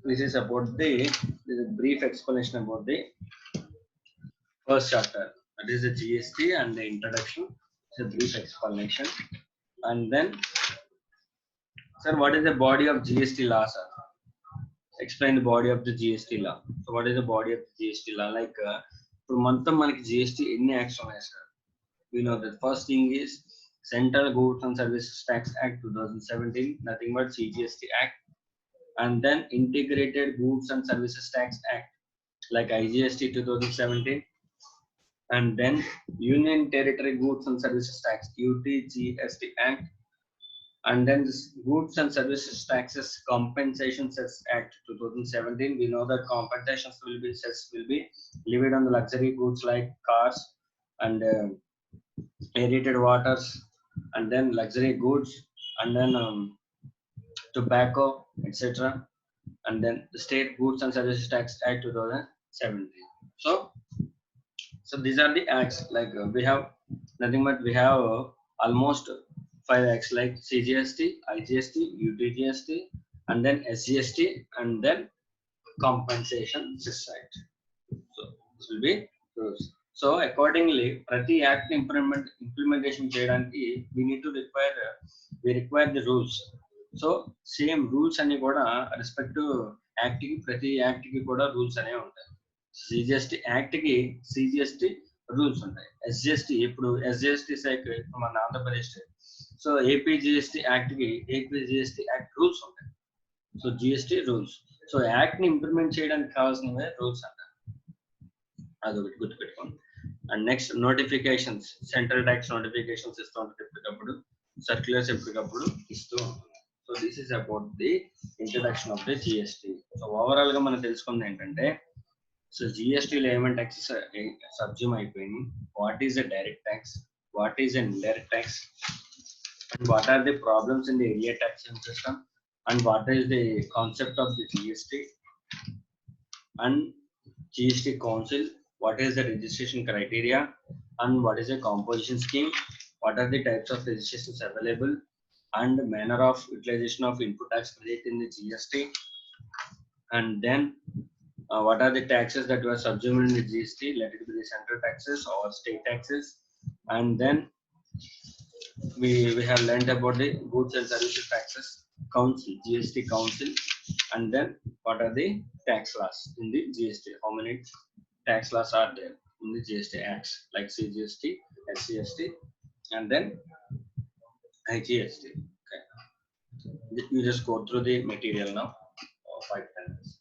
this is about the brief explanation about the first chapter, that is the GST and the introduction. It's a brief explanation. And then sir, what is the body of GST law sir? explain the body of the GST law. So what is the body of the GST law? Like for month manaki GST any acts ఉన్నాయి sir. We know that first thing is Central Goods and Services Tax Act 2017, nothing but CGST Act, and then Integrated Goods and Services Tax Act like IGST 2017, and then Union Territory Goods and Services Tax UTGST Act, and then this Goods and Services Taxes Compensation Cess Act 2017. We know that compensations will be levied on the luxury goods like cars and aerated waters, and then luxury goods, and then tobacco, etc. And then the State Goods and Services Tax Act 2017. So these are the acts. Like we have nothing but we have almost 5 acts like CGST, IGST, UTGST, and then SGST, and then compensation cess act. So this will be rules. So accordingly, prati act implementation cheyadaniki we require the rules. So same rules అని కూడా respect to act కి ప్రతి act కి కూడా rules అనేవి ఉంటాయి. CGST act కి CGST rules ఉంటాయి. ఎస్జిఎస్టి ఇప్పుడు ఎస్జిఎస్టి శాఖ మన Andhra Pradesh, so AP GST act కి ఏపీ జిఎస్టి యాక్ట్ రూల్స్ ఉంటాయి. So GST rules. So act ని ఇంప్లిమెంట్ చేయడానికి కావాల్సినవే రూల్స్ అంటారు. అదొకటి గుర్తుపెట్టుకోండి. And next notifications, central tax notifications ఇస్తూ ఉంటుంది ఎప్పటికప్పుడు, సర్క్యులర్స్ ఎప్పటికప్పుడు ఇస్తూ ఉంటుంది. So this is about the introduction of the GST. So overall గా మనం తెలుసుకుంది ఏంటంటే, సో జిఎస్టీలో ఏమైనా ట్యాక్సెస్ సబ్జ్యూమ్ అయిపోయినాయి. What is a direct tax, what is an indirect tax, and what are the problems in the area taxing system, and what is the concept of the GST and GST Council, what is the registration criteria, and what is the composition scheme, what are the types of registrations available, and manner of utilization of input tax credit in the GST, and then what are the taxes that were subsumed in the GST, let it be the central taxes or state taxes, and then we have learned about the goods and services taxes council, GST Council, and then what are the tax laws in the GST, how many tax laws are there in the GST acts like CGST, SCST, and then IGST. Okay, you just go through the material now, 5-10 minutes.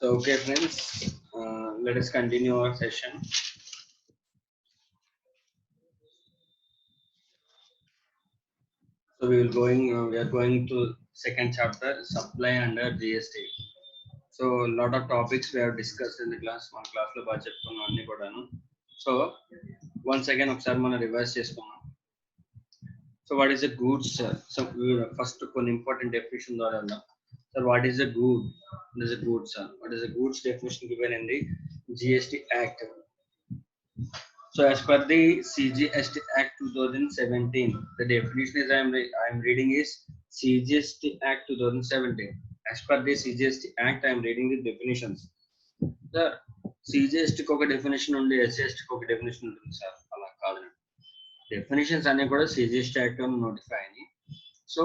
So okay friends, let us continue our session. So we are going to second chapter, supply under GST. So a lot of topics we have discussed in the class, one class lo baga cheptunnam anni kodanu. So once again ఒకసారి మనం revise చేసుకుందాం. So what is a goods, sir? So first one important definition ద్వారా వెళ్దాం. Sir, what is a good? What is a good, sir? What is a goods definition given in the GST Act? So as per the CGST Act 2017, the definition is I am reading is CGST Act 2017. As per the CGST Act, I am reading the definitions. Sir, CGST ko oka definition undi, SGST ko oka definition undi, sir. Ala kaadu. Definitions అన్ని కూడా CGST Act లో notify అయినాయి. So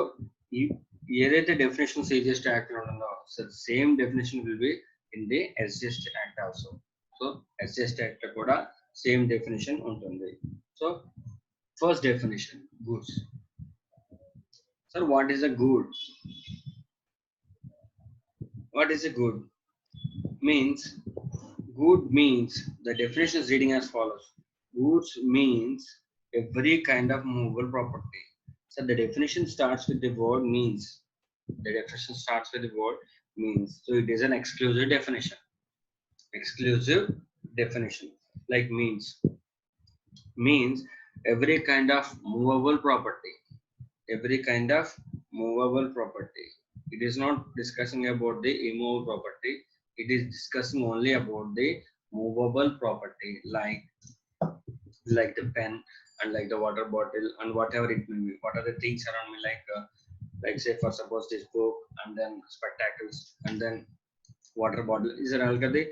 ఏదైతే definition CGST act లో ఉంటుందో same definition will be in the SGST act also. So SGST act కూడా same definition ఉంటుంది. So first definition goods. Sir what is a good? What is a good? Means good means the definition is reading as follows. Goods means every kind of movable property. So the definition starts with the word means. The definition starts with the word means. So it is an exclusive definition. Exclusive definition like means. Means every kind of movable property. Every kind of movable property. It is not discussing about the immovable property. It is discussing only about the movable property, like the pen and like the water bottle and whatever it may be. What are the things around me, like say for suppose this book and then spectacles and then water bottle is all the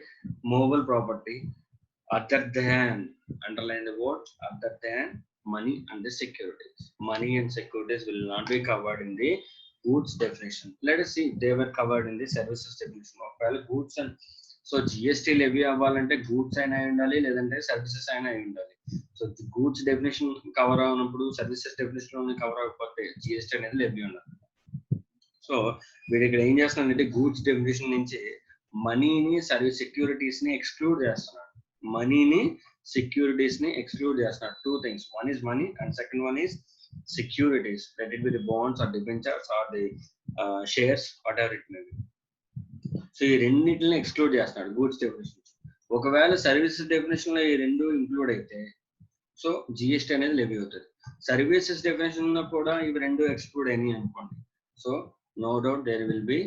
movable property. Other than, underline the word, other than money and the securities. Money and securities will not be covered in the goods definition. Let us see, they were covered in the services definition. Well, goods and so GST levy అవ్వాలంటే goods అయినా ఉండాలి లేదంటే services అయినా ఉండాలి. So goods definition cover అవునప్పుడు services definition లోనే cover అవ్వకపోతే GST అనేది levy ఉండాలి. సో వీడు ఇక్కడ ఏం చేస్తున్నాడంటే గూడ్స్ డెఫినేషన్ నుంచి మనీని సర్వీస్ సెక్యూరిటీస్ ని ఎక్స్క్లూడ్ చేస్తున్నాడు. మనీని సెక్యూరిటీస్ ని ఎక్స్క్లూడ్ చేస్తున్నాడు. Two things, one is money and second one is securities, let it be the bonds or debentures or the shares, whatever it may be. So ఈ రెండింటిని exclude చేస్తున్నాడు goods definition. ఒకవేళ services definition లో ఈ రెండు include అయితే so GST అనేది levy అవుతుంది. సర్వీసెస్ డెఫినేషన్ లో కూడా ఇవి రెండు ఎక్స్క్లూడ్ అయినాయి అనుకోండి, so no doubt there will be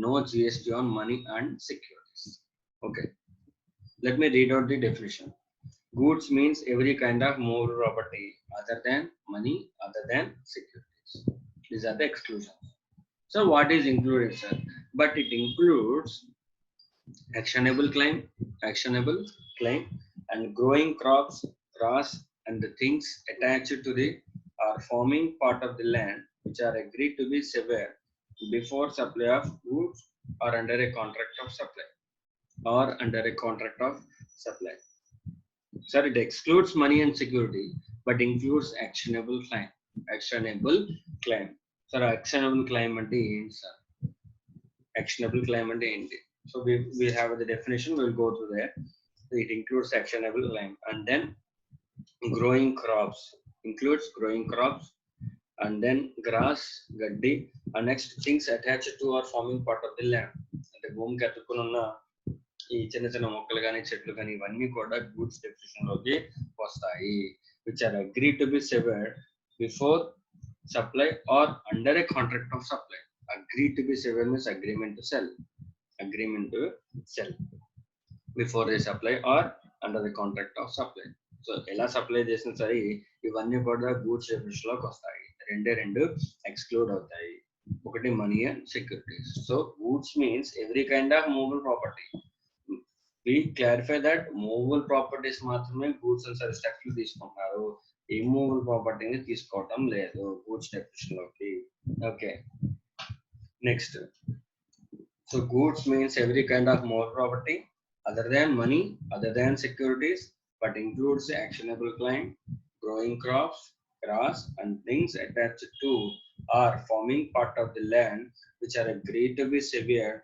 no GST on money and securities. Okay, let me read out the definition. Goods means every kind of movable property other than money, other than securities. These are the exclusions. So what is included, sir? But it includes actionable claim, and growing crops, grass, and the things attached to the or forming part of the land which are agreed to be severed before supply of goods or under a contract of supply. Sir, it excludes money and security, but includes actionable claim. Sir, actionable claim ante enti, sir? Actionable claim ante enti? So we have the definition. We'll go through there. So it includes actionable claim, and then growing crops includes growing crops, and then grass, gaddi, and next things attached to or forming part of the land. అంటే భూమికి అతుక్కుని ఉన్న ఈ చిన్న చిన్న మొక్కలు కానీ చెట్లు కానీ ఇవన్నీ కూడా గూడ్స్ డెఫినేషన్ లోకి వస్తాయి. Which are agree to be severed before supply or under a contract of supply. Agree to be severed means agreement to sell before the supply or under the contract of supply. So ఎలా supply చేసినా సరే ఇవన్నీ కూడా goods definition లోకి వస్తాయి. రెండు exclude అవుతాయి. ఒకటి money and securities. So goods means every kind of movable property. We clarify that movable properties మాత్రమే గూడ్స్ అండ్ సర్వీస్ ట్యాక్స్ తీసుకుంటారు, ఇమ్మూవబుల్ ప్రాపర్టీని తీసుకోవటం లేదు గూడ్స్ డెఫినేషన్ లోకి. Okay, next. So goods means every kind of movable property other than money, other than securities, but includes actionable claim, growing crops, grass, and things attached to or forming part of the land which are agreed to be severed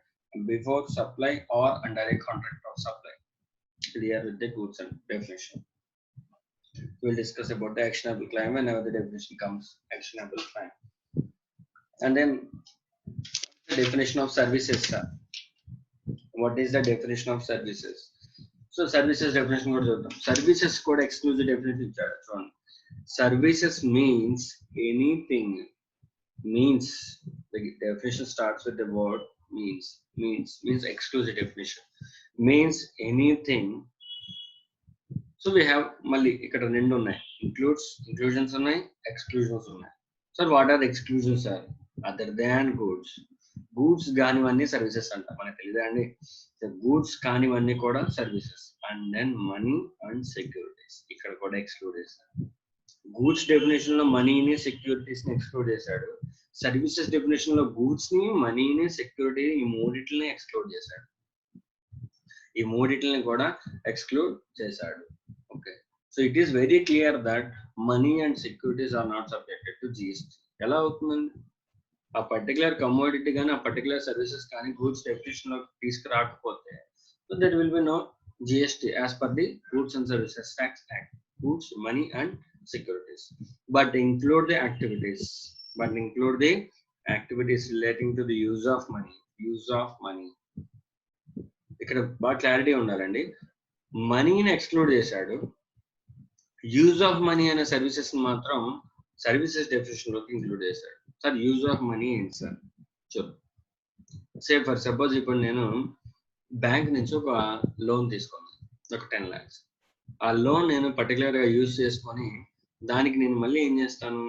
before supply or under a contract of supply. Clear with the goods and definition. We'll discuss about the actionable claim whenever the definition comes. Actionable claim. And then the definition of services, sir. What is the definition of services? So services definition కూడా చూద్దాం. Services కూడా exclusive definition ఇచ్చాడు చూడండి. Services means anything. Means the definition starts with the word means exclusive definition. Means anything. So we have మళ్ళీ ఇక్కడ రెండు ఉన్నాయి, inclusions ఉన్నాయి, exclusions ఉన్నాయి. So what are the exclusions, sir? Other than goods. Goods కానివన్నీ services అంట, మనకు తెలియదా అండి? గూడ్స్ కానివన్నీ కూడా services. And then money and securities ఇక్కడ కూడా ఎక్స్క్లూడ్ చేశాడు. గూడ్స్ డెఫినేషన్ లో మనీని సెక్యూరిటీస్ ని ఎక్స్క్లూడ్ చేశాడు, సర్వీసెస్ డెఫినేషన్ లో గూడ్స్ ని, మనీని, సెక్యూరిటీ ఈ మూడిటిని ఎక్స్క్లూడ్ చేశాడు. ఈ మూడిటిని కూడా ఎక్స్క్లూడ్ చేశాడు. Okay, so it is very clear that money and securities are not subjected to GST. ఎలా అవుతుందండి? ఆ పర్టికులర్ కమోడిటీ కానీ, ఆ పర్టికులర్ సర్వీసెస్ కానీ గూడ్స్ డెఫినేషన్ లో తీసుకురాకపోతే so that will be no GST as per the Goods and Services Tax Act. Goods, money and securities, but include the activities relating to the use of money. ఇక్కడ బాగా clarity ఉండాలండి. మనీని exclude చేశాడు, use of money అనే services మాత్రం services definition లోకి include చేశాడు. Sir use of money ఏంటి సార్? చూడు, ఫర్ సపోజ్ ఇప్పుడు నేను బ్యాంక్ నుంచి ఒక లోన్ తీసుకున్నాను, ఒక 10 lakhs. ఆ లోన్ నేను పర్టికులర్ గా యూజ్ చేసుకొని దానికి నేను మళ్ళీ ఏం చేస్తాను,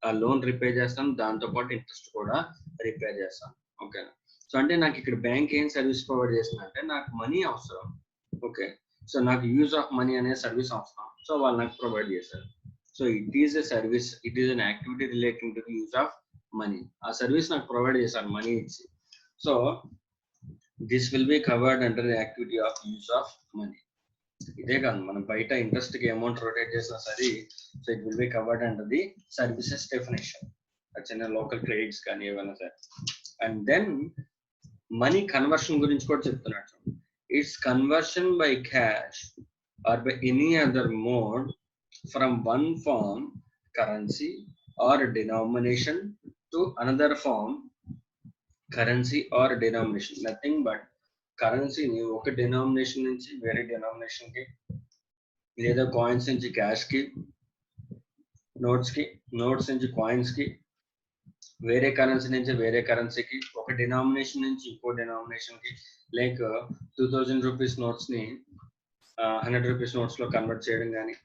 ఆ లోన్ రిపే చేస్తాను, దాంతో పాటు ఇంట్రెస్ట్ కూడా రిపే చేస్తాను. ఓకేనా? సో అంటే నాకు ఇక్కడ బ్యాంక్ ఏం సర్వీస్ ప్రొవైడ్ చేస్తుందంటే నాకు మనీ అవసరం. ఓకే, సో నాకు యూజ్ ఆఫ్ మనీ అనే సర్వీస్ అవసరం, సో వాళ్ళు నాకు ప్రొవైడ్ చేశారు. So it is a service, it is an activity relating to the use of money. ఆ సర్వీస్ నాకు ప్రొవైడ్ చేశారు మనీ ఇచ్చి. So this will be covered under the activity of use of money. ఇదే కాదు, మనం బయట interest కి amount rotate చేసినా సరే, so it will be covered under the services definition. చిన్న లోకల్ క్రెడిట్స్ కానీ ఏమైనా సరే. అండ్ దెన్ మనీ కన్వర్షన్ గురించి కూడా చెప్తున్నాడు. It's conversion by cash or by any other mode from one form currency or denomination to another form currency or denomination. Nothing but కరెన్సీని ఒక denomination నుంచి వేరే డినామినేషన్ కి, లేదా కాయిన్స్ నుంచి క్యాష్ కి, నోట్స్ నుంచి కాయిన్స్ కి, వేరే కరెన్సీ నుంచి వేరే కరెన్సీకి, ఒక డినామినేషన్ నుంచి ఇంకో డినామినేషన్ కి, లైక్ 2000 రూపీస్ నోట్స్ ని 100 రూపీస్ నోట్స్ లో కన్వర్ట్ చేయడం కానీ,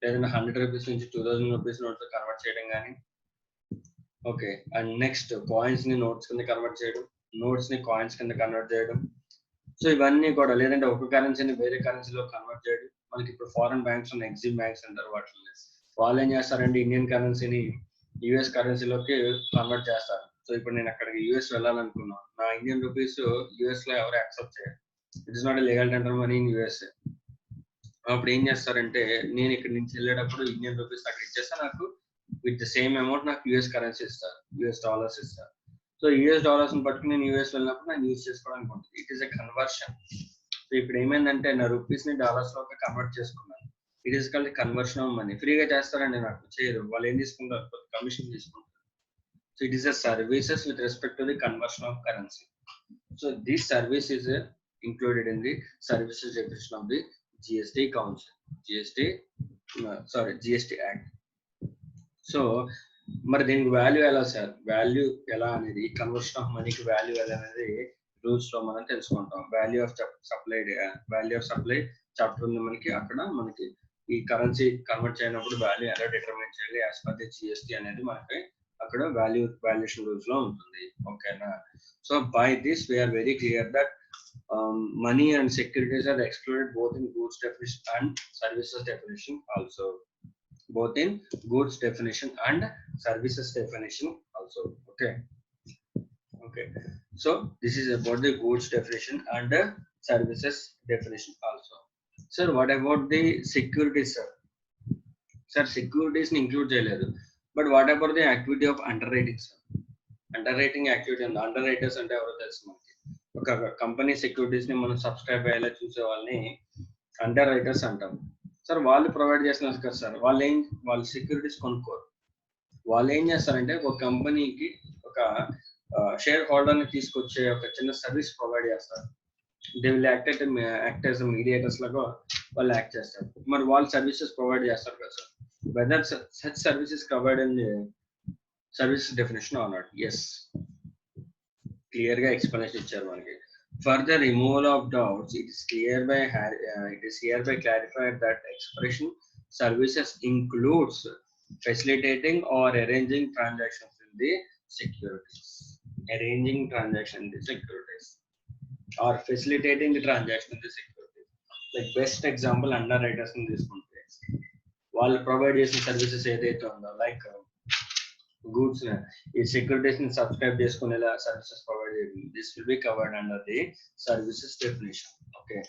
లేదంటే 100 రూపీస్ నుంచి 2000 రూపీస్ నోట్స్ లో కన్వర్ట్ చేయడం కానీ. ఓకే, అండ్ నెక్స్ట్ కాయిన్స్ ని నోట్స్ కింద కన్వర్ట్ చేయడం, నోట్స్ ని కాయిన్స్ కింద కన్వర్ట్ చేయడం. సో ఇవన్నీ కూడా, లేదంటే ఒక కరెన్సీని వేరే కరెన్సీలో కన్వర్ట్ చేయడం. మనకి ఇప్పుడు ఫారెన్ బ్యాంక్స్ ఉన్నాయి, ఎగ్జిమ్ బ్యాంక్స్ అంటారు వాటిని. వాళ్ళు ఏం చేస్తారంటే ఇండియన్ కరెన్సీని యుఎస్ కరెన్సీలోకి కన్వర్ట్ చేస్తారు. సో ఇప్పుడు నేను అక్కడికి యుఎస్ వెళ్ళాలనుకున్నాను, నా ఇండియన్ రూపీస్ యుఎస్ లో ఎవరు యాక్సెప్ట్ చేయరు, it is not legal tender money in US. అప్పుడు ఏం చేస్తారంటే నేను ఇక్కడ నుంచి వెళ్ళేటప్పుడు ఇండియన్ రూపీస్ అక్కడ ఇచ్చేస్తే నాకు విత్ ద సేమ్ అమౌంట్ నాకు యుఎస్ కరెన్సీ ఇస్తారు, యుఎస్ డాలర్స్ ఇస్తారు. సో యుఎస్ డాలర్స్ పట్టుకుని నేను యుఎస్ వెళ్ళినప్పుడు నేను యూజ్ చేసుకోవడానికి ఉంటుంది. It is a conversion. So ఇప్పుడు ఏమైందంటే నా రూపీస్ ని డాలర్స్ లోకి కన్వర్ట్ చేసుకున్నాను. It is called conversion of money. ఫ్రీగా చేస్తారండి, నాకు చేయరు. వాళ్ళు ఏం తీసుకుంటారు, కమిషన్ తీసుకుంటారు. So it is a services with respect to the conversion of currency. So this service is included in the services definition of the GST council, GST act. So మరి దీనికి వాల్యూ ఎలా సార్? వాల్యూ ఎలా అనేది, conversion of మనీకి value ఎలా అనేది rules లో మనం తెలుసుకుంటాం. వాల్యూ ఆఫ్ సప్లై చాప్టర్ ఉంది మనకి. అక్కడ మనకి ఈ కరెన్సీ కన్వర్ట్ చేయనప్పుడు వాల్యూ ఎలా డిటర్మైన్ చేయాలి యాజ్ పర్ ది జిఎస్టీ అనేది మనకి అక్కడ వాల్యుయేషన్ రూల్స్ లో ఉంటుంది. ఓకేనా? So by this we're very clear that money and securities are excluded both in goods definition and services definition also. Both in goods definition and services definition also. Okay. So this is about the goods definition and services definition also. Sir, what about the securities, sir? Sir, securities ni include cheyaledu. But what about the activity of underwriting, sir? Underwriting activity and underwriters ante evaru telusu manaki. ఒక company securities ని మనం subscribe అయ్యేలా చూసే వాళ్ళని under writers అంటాం. Sir వాళ్ళు provide చేస్తున్నారు కదా సార్, వాళ్ళు సెక్యూరిటీస్ కొనుక్కోరు. వాళ్ళు ఏం చేస్తారంటే ఒక కంపెనీకి ఒక షేర్ హోల్డర్ ని తీసుకొచ్చే ఒక చిన్న సర్వీస్ ప్రొవైడ్ చేస్తారు. They will act as mediators లాగా వాళ్ళు యాక్ట్ చేస్తారు. మరి వాళ్ళు సర్వీసెస్ ప్రొవైడ్ చేస్తారు కదా sir, whether such services provide in service definition or not? Yes, clear గా ఎక్స్ప్లెనేషన్ ఇచ్చారు మనకి. Further removal of doubts, it is hereby clarified that expression services includes facilitating or arranging transactions in the securities. Arranging transaction in the securities or facilitating the transaction in the securities. Like best example underwriters in this context. వాళ్ళు provide చేసిన services ఏదైతే ఉందో, like goods ఈ securities ని subscribe చేసుకునేలా services provide చేయడం. This will be covered under the services definition. Okay,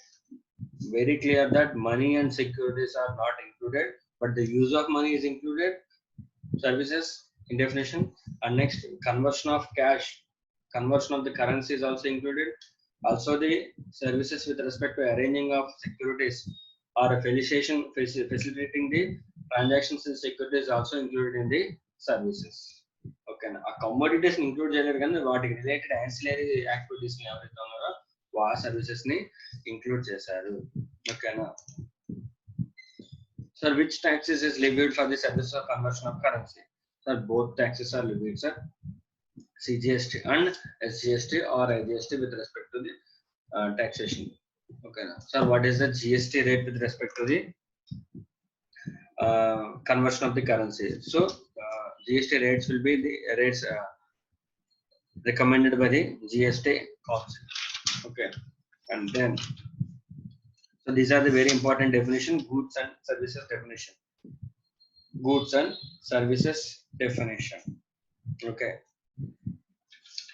very clear that money and securities are not included, but the use of money is included, services in definition. And next, conversion of cash, conversion of the currency is also included. Also the services with respect to arranging of securities or facilitating the transactions in securities is also included in the services. Okay, a commodities include చేయలేరు కానీ వాటికి related ancillary activities ని ఎవరైతే ఉన్నారో ఆ services ని include చేశారు. ఓకేనా sir, which taxes is levied for the service of conversion of currency? Sir, both taxes are levied, sir. CGST and SGST or IGST with respect to the taxation. Okay, sir, what is the GST rate with respect to the conversion of the currency? So GST rates will be the rates recommended by the GST Council. Okay, and then so these are the very important definition, goods and services definition. Goods and services definition. Okay,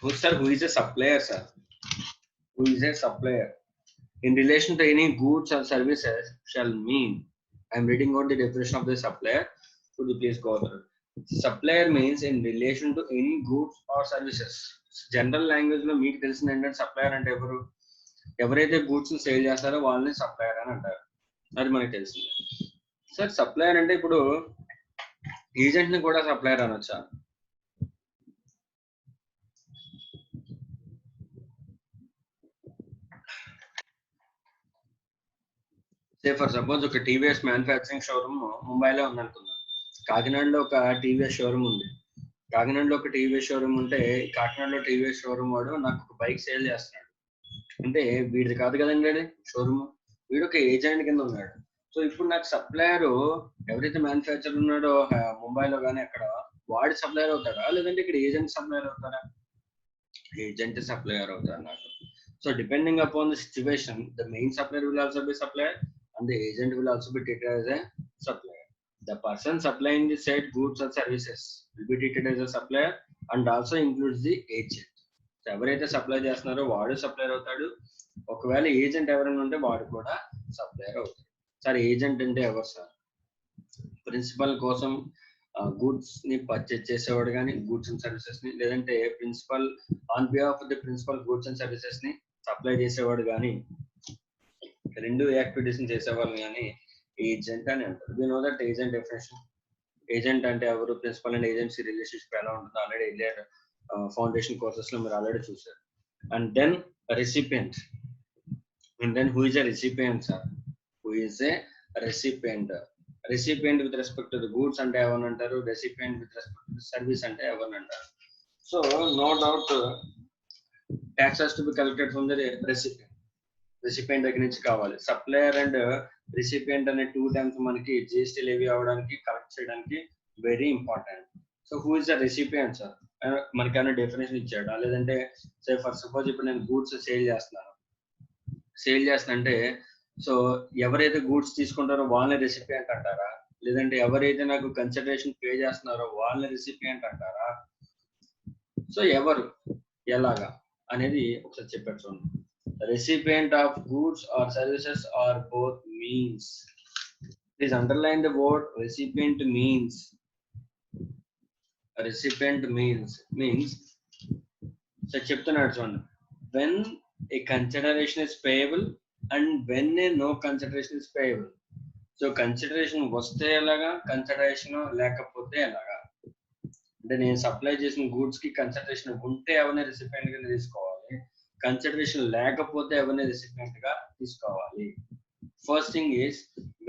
who is a supplier, sir? Who is a supplier? In relation to any goods or services shall mean, I am reading out the definition of the supplier. Could you please go through? Supplier means in relation to any goods or services. General language లో మీకు తెలిసిన ఏంటంటే supplier అంటే ఎవరైతే goods ని sale చేస్తారో వాళ్ళని supplier అని అంటారు. అది మనకి తెలిసింది. సార్, సప్లయర్ అంటే ఇప్పుడు ఏజెంట్ ని కూడా సప్లయర్ అనొచ్చా? సే ఫర్ సపోజ్ ఒక టీవీఎస్ మ్యానుఫ్యాక్చరింగ్ షోరూమ్ ముంబైలో ఉందనుకుందాం. కాకినాడలో ఒక టీవీఎస్ షోరూమ్ ఉంది. కాకినాడలో ఒక టీవీఎస్ షోరూమ్ ఉంటే కాకినాడలో టీవీఎస్ షోరూమ్ వాడు నాకు ఒక బైక్ సేల్ చేస్తున్నాడు అంటే వీడిది కాదు కదండి అది షోరూమ్, వీడు ఒక ఏజెంట్ కింద ఉన్నాడు. సో ఇప్పుడు నాకు సప్లయర్ ఎవరైతే మ్యానుఫ్యాక్చర్ ఉన్నాడో ముంబైలో కానీ అక్కడ వాడి సప్లయర్ అవుతాడా, లేదంటే ఇక్కడ ఏజెంట్ సప్లయర్ అవుతారా? ఏజెంట్ సప్లయర్ అవుతారు నాకు. So depending upon the situation, the main supplier will also be supplier and the agent will also be treated as a supplier. The person supplying the said goods or services will be treated as a supplier and also includes the agent. So ఎవరైతే supply చేస్తున్నారో వాడు supplier అవుతాడు. ఒకవేళ agent ఎవరైనా ఉంటే వాడు కూడా supplier అవుతాడు. సార్, ఏజెంట్ అంటే ఎవరు సార్? ప్రిన్సిపల్ కోసం గూడ్స్ ని పర్చేజ్ చేసేవాడు కానీ గూడ్స్ అండ్ సర్వీసెస్ ని, లేదంటే principal on behalf of the principal goods and services ని సప్లై చేసేవాడు కానీ, రెండు యాక్టివిటీస్ ని చేసేవాళ్ళు కానీ ఏజెంట్ అని అంటారు. We know that agent definition. Agent అంటే ఎవరు, ప్రిన్సిపల్ అండ్ ఏజెన్సీ రిలేషన్షిప్ ఎలా ఉంటుందో ఆల్రెడీ ఎలియర్ ఫౌండేషన్ కోర్సెస్ లో మీరు ఆల్రెడీ చూసారు. And then recipient. And then who is a recipient sir? Who is a recipient? Recipient with respect to the goods అంటే ఎవరిని అంటారు, recipient with respect to service అంటే ఎవరిని అంటారు? So no doubt tax has to be collected from the recipient. Recipient దగ్గర నుంచి కావాలి. Supplier and recipient అనే టూ టైమ్స్ మనకి జిఎస్టీ లెవీ అవ్వడానికి, కలెక్ట్ చేయడానికి very important. So who is the recipient sir? మనకి ఏమైనా డెఫినేషన్ ఇచ్చాడా, లేదంటే సే ఫర్ సపోజ్ ఇప్పుడు నేను గూడ్స్ సేల్ చేస్తున్నా అంటే సో ఎవరైతే గూడ్స్ తీసుకుంటారో వాళ్ళని రెసిపియంట్ అంటారా, లేదంటే ఎవరైతే నాకు కన్సిడరేషన్ పే చేస్తున్నారో వాళ్ళని రెసిపియంట్ అంటారా? సో ఎవరు, ఎలాగా అనేది ఒకసారి చెప్పారు చూడండి. Recipient of goods or services or both means. Please underline the word recipient means. Recipient means so చెప్తున్నాడు చూడండి, when a consideration is payable and when a no consideration is payable. So consideration వస్తే ఎలాగా, consideration లేకపోతే ఎలాగా? అంటే నేను supply చేసిన goods కి కన్సిడరేషన్ ఉంటే ఎవరిని రెసిపియంట్ గా తీసుకోవాలి, కన్సిడరేషన్ లేకపోతే ఎవరిని రెసిపియంట్ గా తీసుకోవాలి. First thing is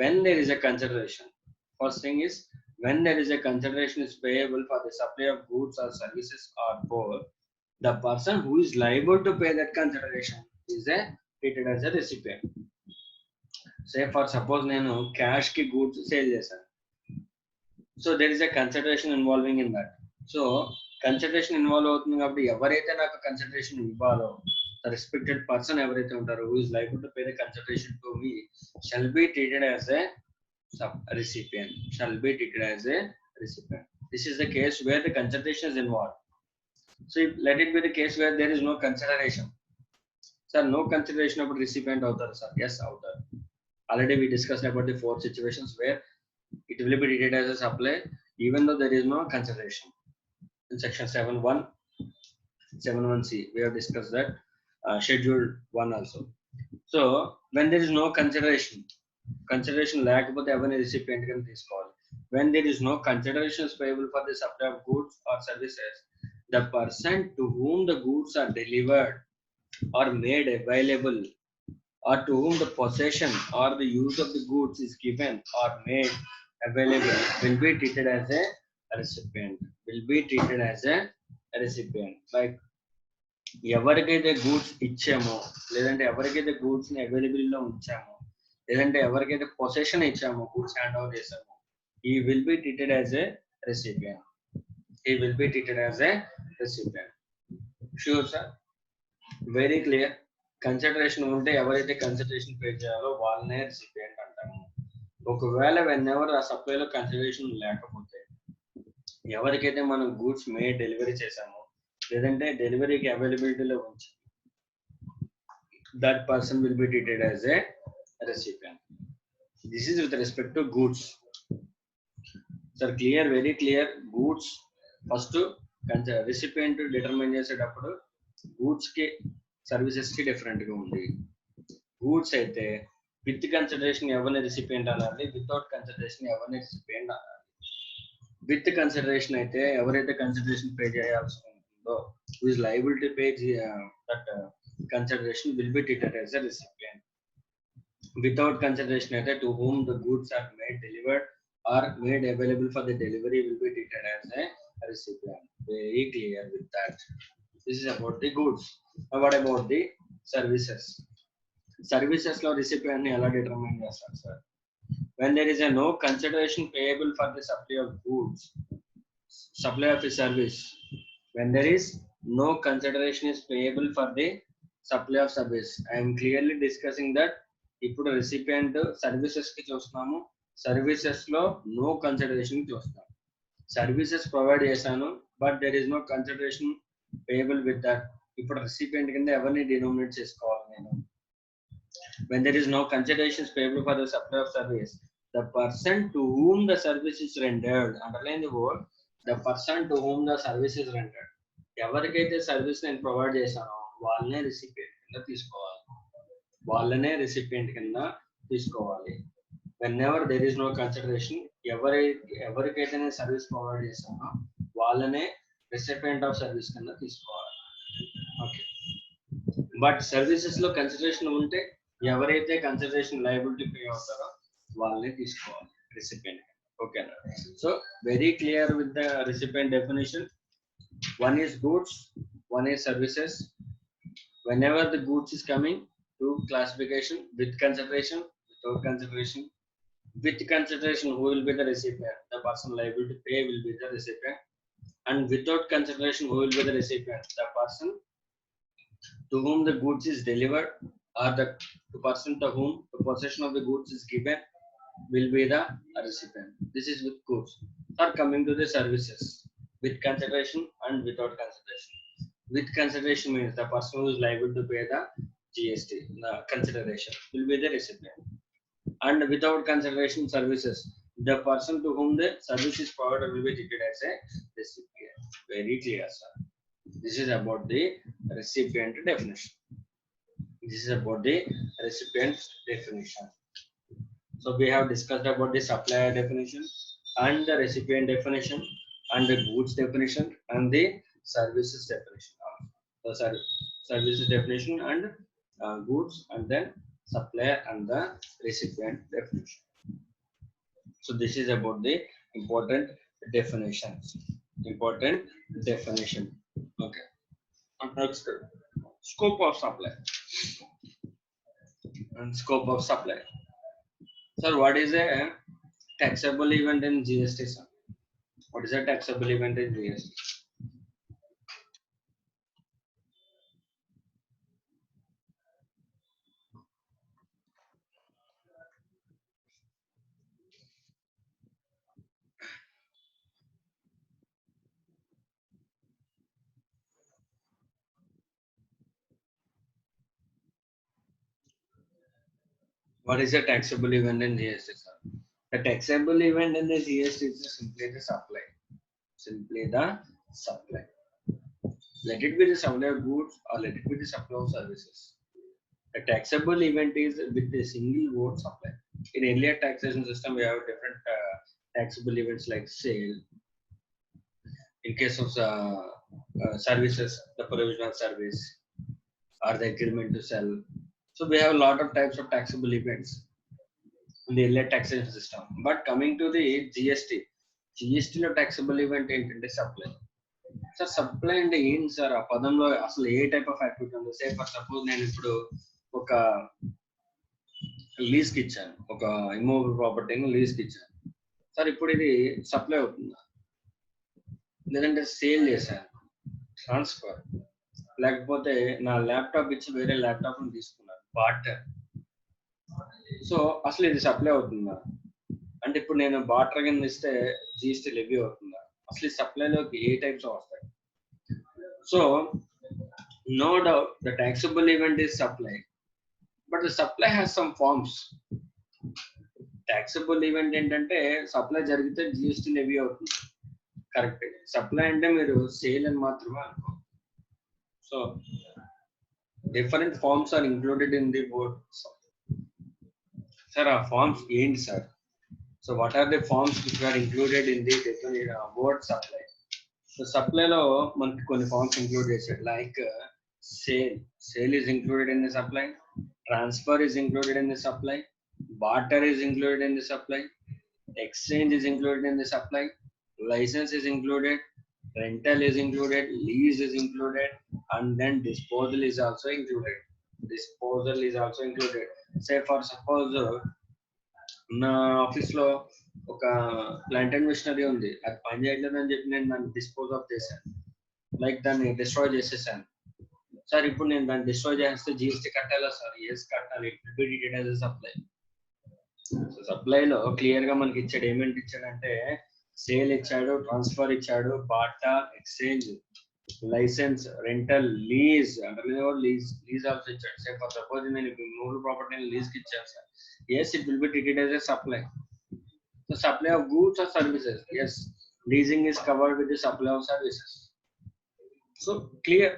when there is a consideration. First thing is when there is a consideration is payable for the supply of goods or services or both, the person who is liable to pay that consideration is treated as a recipient. Say for suppose నేను cash ki goods sale చేశాను, so there is a consideration involving in that. So consideration involve అవుతుంది కాబట్టి ఎవరైతే నాకు consideration ఇవ్వాలో, the respected person ఎవరైతే ఉంటారో who is liable to pay the consideration to me shall be treated as a recipient. This is the case where the consideration is involved. So let it be the case where there is no consideration. Sir, no consideration about recipient author, sir. Yes, author. Already we discussed about the four situations where it will be treated as a supply even though there is no consideration. In section 7.1, 7.1c, we have discussed that schedule 1 also. So when there is no consideration, consideration లేకపోతే ఎవరిని recipient కింద తీసుకోవాలి. When there is no consideration payable for the supply of goods or services, the person to whom the goods are delivered or made available or to whom the possession or the use of the goods is given or made available will be treated as a recipient. Will be treated as a recipient. Like ఎవరికైతే goods ఇచ్చామో లేదంటే ఎవరికైతే goods ని available లో ఉంచామో లేదంటే ఎవరికైతే possession ఇచ్చామో goods hand over చేసామో he will be treated as a recipient. He will be treated as a recipient. Sure sir, very clear. Consideration ఉంటే ఎవరైతే కన్సిడరేషన్ పే చేయాలో వాళ్ళనే రెసిపియెంట్ అంటాము. ఒకవేళ వెన్ ఎవర్ ఆ సప్లైలో కన్సిడరేషన్ లేకపోతే ఎవరికైతే మనం గూడ్స్ మే డెలివరీ చేసామో లేదంటే డెలివరీకి అవైలబిలిటీలో ఉంచి that person will be treated as a recipient. This is with respect to goods. Sir, clear, very clear. Goods first recipient determine చేసేటప్పుడు goods కి సర్వీసెస్ కి డిఫరెంట్ గా ఉంది. గూడ్స్ అయితే విత్ కన్సిడరేషన్ ఎవరిని రెసిపియంట్ అనాలి, వితౌట్ కన్సిడరేషన్ ఎవరిని recipient అనాలి. విత్ కన్సిడరేషన్ అయితే ఎవరైతే కన్సిడరేషన్ పే చేయాల్సి ఉంటుందో who is liable to pay that consideration will be treated as a recipient. Without consideration అయితే to whom the goods are made delivered or made available for the delivery will be treated as a recipient. Very clear with that. This is about the goods. Now what about the services? Services లో recipient ని ఎలా determine చేస్తారు sir? When there is a no consideration payable for the supply of goods, supply of a service. When there is no consideration is payable for the supply of service. I am clearly discussing that ఇప్పుడు recipient services కి చూస్తున్నాము, services లో no consideration చూస్తాం. Services provide చేశాను but there is no consideration payable with that. ఇప్పుడు recipient కింద ఎవరిని డినోమినేట్ చేసుకోవాలి నేను? When there is no consideration payable for the supply of service, the person to whom the service is rendered, underline the word, the person to whom the service is rendered, ఎవరికైతే service నేను provide చేశానో వాళ్ళనే recipient కింద తీసుకోవాలి. వాళ్ళనే recipient కింద తీసుకోవాలి. Whenever there is no consideration, ఎవరికైతే నేను సర్వీస్ ప్రొవైడ్ చేశానో వాళ్ళనే రెసిపియంట్ ఆఫ్ సర్వీస్ కింద తీసుకోవాలి. ఓకే, బట్ సర్వీసెస్ లో కన్సిడరేషన్ ఉంటే ఎవరైతే కన్సిడరేషన్ లయబిలిటీ పే అవుతారో వాళ్ళనే తీసుకోవాలి రెసిపియంట్. ఓకేనా? So very clear with the recipient definition. One is goods, one is services. Whenever the goods is coming to classification, with consideration, without consideration. With consideration, who will be the recipient? The person liable to pay will be the recipient. And without consideration, who will be the recipient? The person to whom the goods is delivered or the person to whom the possession of the goods is given will be the recipient. This is with goods. Or coming to the services, with consideration and without consideration. With consideration means the person who is liable to pay the GST, the consideration, will be the recipient. And without consideration services, the person to whom the service is provided will be treated as a recipient. Very clear, sir. This is about the recipient definition. This is about the recipient definition. So we have discussed about the supplier definition and the recipient definition and the goods definition and the services definition. The services definition and goods and then supplier and the recipient definition. So this is about the important definitions. Important definition. Okay. Next, scope of supply and scope of supply. Sir, what is a taxable event in GST, sir? What is a taxable event in GST? What is a taxable event in GST, sir? The taxable event in the GST is simply the supply. Simply the supply. Let it be the supply of goods or let it be the supply of services. A taxable event is with a single word supply. In earlier taxation system, we have different taxable events like sale. In case of services, the provisional service or the agreement to sell. So we have a lot of types of taxable events in the earlier taxation system. But coming to the GST లో taxable event ఏంటంటే supply. Sir supply అంటే ఏంటి sir? ఆ పదంలో అసలు ఏ type of activity ఉంది? సే for suppose నేను ఇప్పుడు ఒక లీజ్ కి ఇచ్చాను, ఒక ఇమ్మూవబుల్ ప్రాపర్టీని లీజ్ కి ఇచ్చాను సార్. ఇప్పుడు ఇది సప్లై అవుతుందా? లేదంటే సేల్ చేశాను, ట్రాన్స్ఫర్, లేకపోతే నా ల్యాప్టాప్ ఇచ్చి వేరే ల్యాప్టాప్ ని తీసుకున్నాను, బార్టర్. సో అసలు ఇది సప్లై అవుతుందా? అంటే ఇప్పుడు నేను బార్టర్ కింద ఇస్తే జిఎస్టీ లెవీ అవుతుందా? అసలు ఈ సప్లైలోకి ఏ టైప్స్ వస్తాయి? So no doubt the taxable event is supply, but the supply has some forms. Taxable event ఏంటంటే సప్లై జరిగితే జిఎస్టీ లెవీ అవుతుంది, కరెక్ట్. సప్లై అంటే మీరు సేల్ అని మాత్రమే అనుకో. So different forms are included in the word. Sir ఆ forms ఏంటి sir? So what are the forms which are included in the word supply? So సప్లైలో మనకి కొన్ని ఫార్మ్స్ ఇంక్లూడ్ చేశాడు, like sale is included in the supply, transfer is included in the supply, barter is included in the supply, exchange is included in the supply, license is included, rental is included, lease is included, and then disposal is also included. Say for suppose నా office లో ఒక plant and machinery ఉంది, అది పని చేయట్లేదని చెప్పి నేను దాన్ని డిస్పోజ్ ఆఫ్ చేశాను, లైక్ దాన్ని డిస్ట్రాయ్ చేసేసాను సార్. ఇప్పుడు నేను దాన్ని డిస్ట్రాయ్ చేస్తే జిఎస్టీ కట్టాలా సార్? ఎస్ కట్టాలి. It will be treated as a supply. So సప్లైలో క్లియర్ గా మనకి ఇచ్చాడు, ఏమేంటి ఇచ్చాడంటే సేల్ ఇచ్చాడు, ట్రాన్స్ఫర్ ఇచ్చాడు, barter, exchange, license, rental, lease, అంటే లీజ్ ఆల్సో ఇచ్చాడు. సే ఫర్ సపోజ్ నేను మూడు ప్రాపర్టీ లీజ్ కి ఇచ్చాను sir, yes it will be treated as a supply. So supply of goods or services, yes leasing is covered with the supply of services. So clear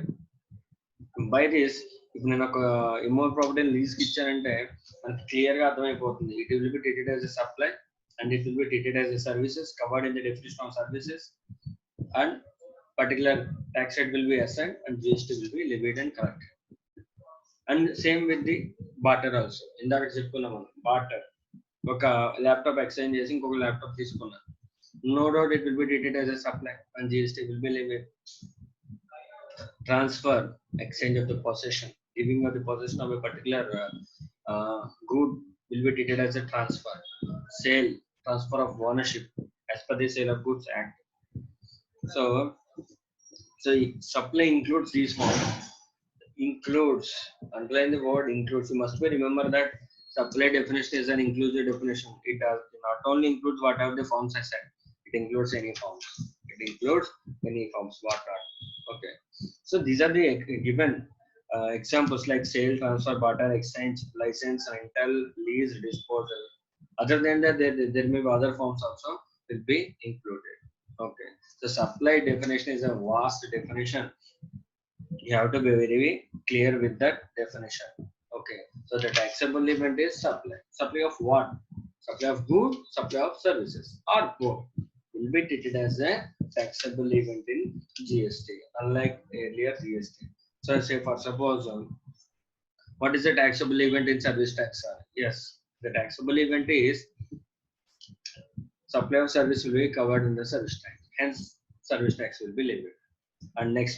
by this. ఇప్పుడు నేను ఒక immovable property lease కి ఇచ్చానంటే మనకి clear గా అర్థమైపోతుంది, it will be treated as a supply and it will be treated as a services covered in the definition of services, and particular tax rate will be assigned and GST will be levied and collected. And same with the barter also. ఇందాక చెప్పుకున్నాం మనం barter, ఒక laptop exchange చేసి ఇంకొక laptop తీసుకున్నాను, no doubt it will be treated as a supply and GST will be levied. Transfer, exchange of the possession, giving of the possession of a particular good will be treated as a transfer. Sale, transfer of ownership as per the Sale of Goods Act. So supply includes these forms. Includes, underline the word includes. You must be remember that supply definition is an inclusive definition. It does not only includes whatever the forms I said, it includes any forms. What are okay? So these are the given examples like sale, transfer, barter, exchange, license, rental, lease, disposal. Other than that, there may be other forms also will be included. Okay, so supply definition is a vast definition. You have to be very clear with that definition. Okay, so the taxable event is supply. Supply of what? Supply of goods, supply of services, or both will be treated as a taxable event in GST, unlike earlier GST. So say for suppose what is the taxable event in service tax? Yes, the taxable event is supply of service will be covered in the service tax, hence service tax will be levied. And next,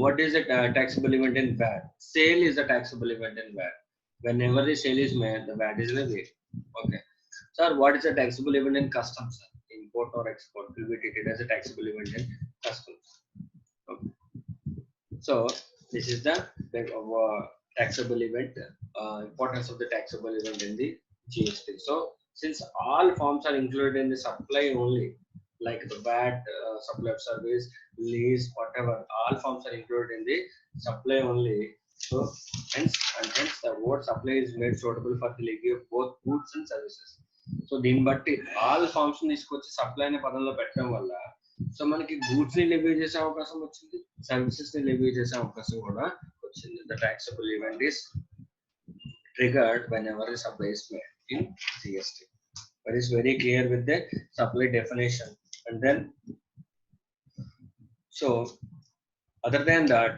what is the taxable event in VAT? Sale is the taxable event in VAT. Whenever the sale is made, the VAT is levied. Okay, sir, what is the taxable event in customs? Import or export will be treated as a taxable event in customs. Okay. So this is the taxable event, importance of the taxable event in the GST. So since all forms are included in the supply only, like the VAT, supply of service, lease, whatever, all forms are included in the supply only. So hence the word supply is made suitable for the levy of both goods and services. So దీన్ని బట్టి all forms తీసుకొచ్చి supply అనే పదంలో పెట్టడం వల్ల so మనకి goods ని levy చేసే అవకాశం వచ్చింది, సర్వీసెస్ ని లెవీ చేసే అవకాశం కూడా వచ్చింది. The taxable event is triggered whenever a supply is made in GST. That is very clear with the supply definition. And then so other than that,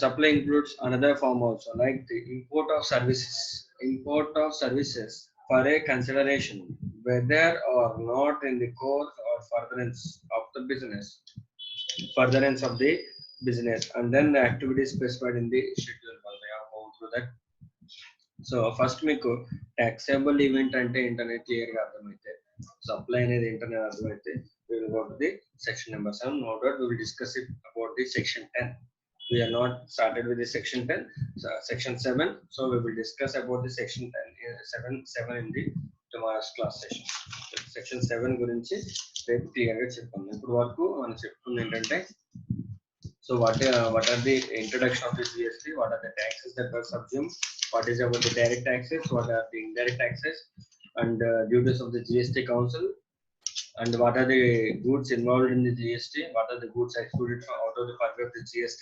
supply includes another form also, like the import of services for a consideration whether or not in the course or furtherance of the business, and then the activities specified in the schedule. I have gone through that. So first మీకు taxable event అంటే ఏంటనే clear గా అర్థమైతే, supply అనేది ఏంటనే అర్థమైతే, we will go to the section number 7. No doubt we will discuss it about the section 10. We are not started with the section 10, section 7. So we will discuss about the section 10, 7 in the tomorrow's class session. Section 7 గురించి రేపు clear గా చెప్తాం. ఇప్పుడు వరకు మనం చెప్పుకుంది ఏంటంటే, so what are the introduction of the GST, what are the taxes that were subsumed, what is about the direct taxes, what are the indirect taxes, and duties of the GST council, and what are the goods involved in the GST, what are the goods excluded out of the purview of the GST,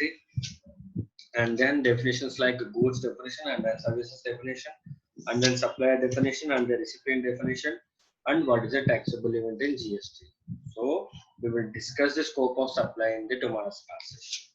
and then definitions like goods definition and then services definition, and then supplier definition and the recipient definition, and what is a taxable event in GST. So we will discuss the scope of supply in the tomorrow's class session.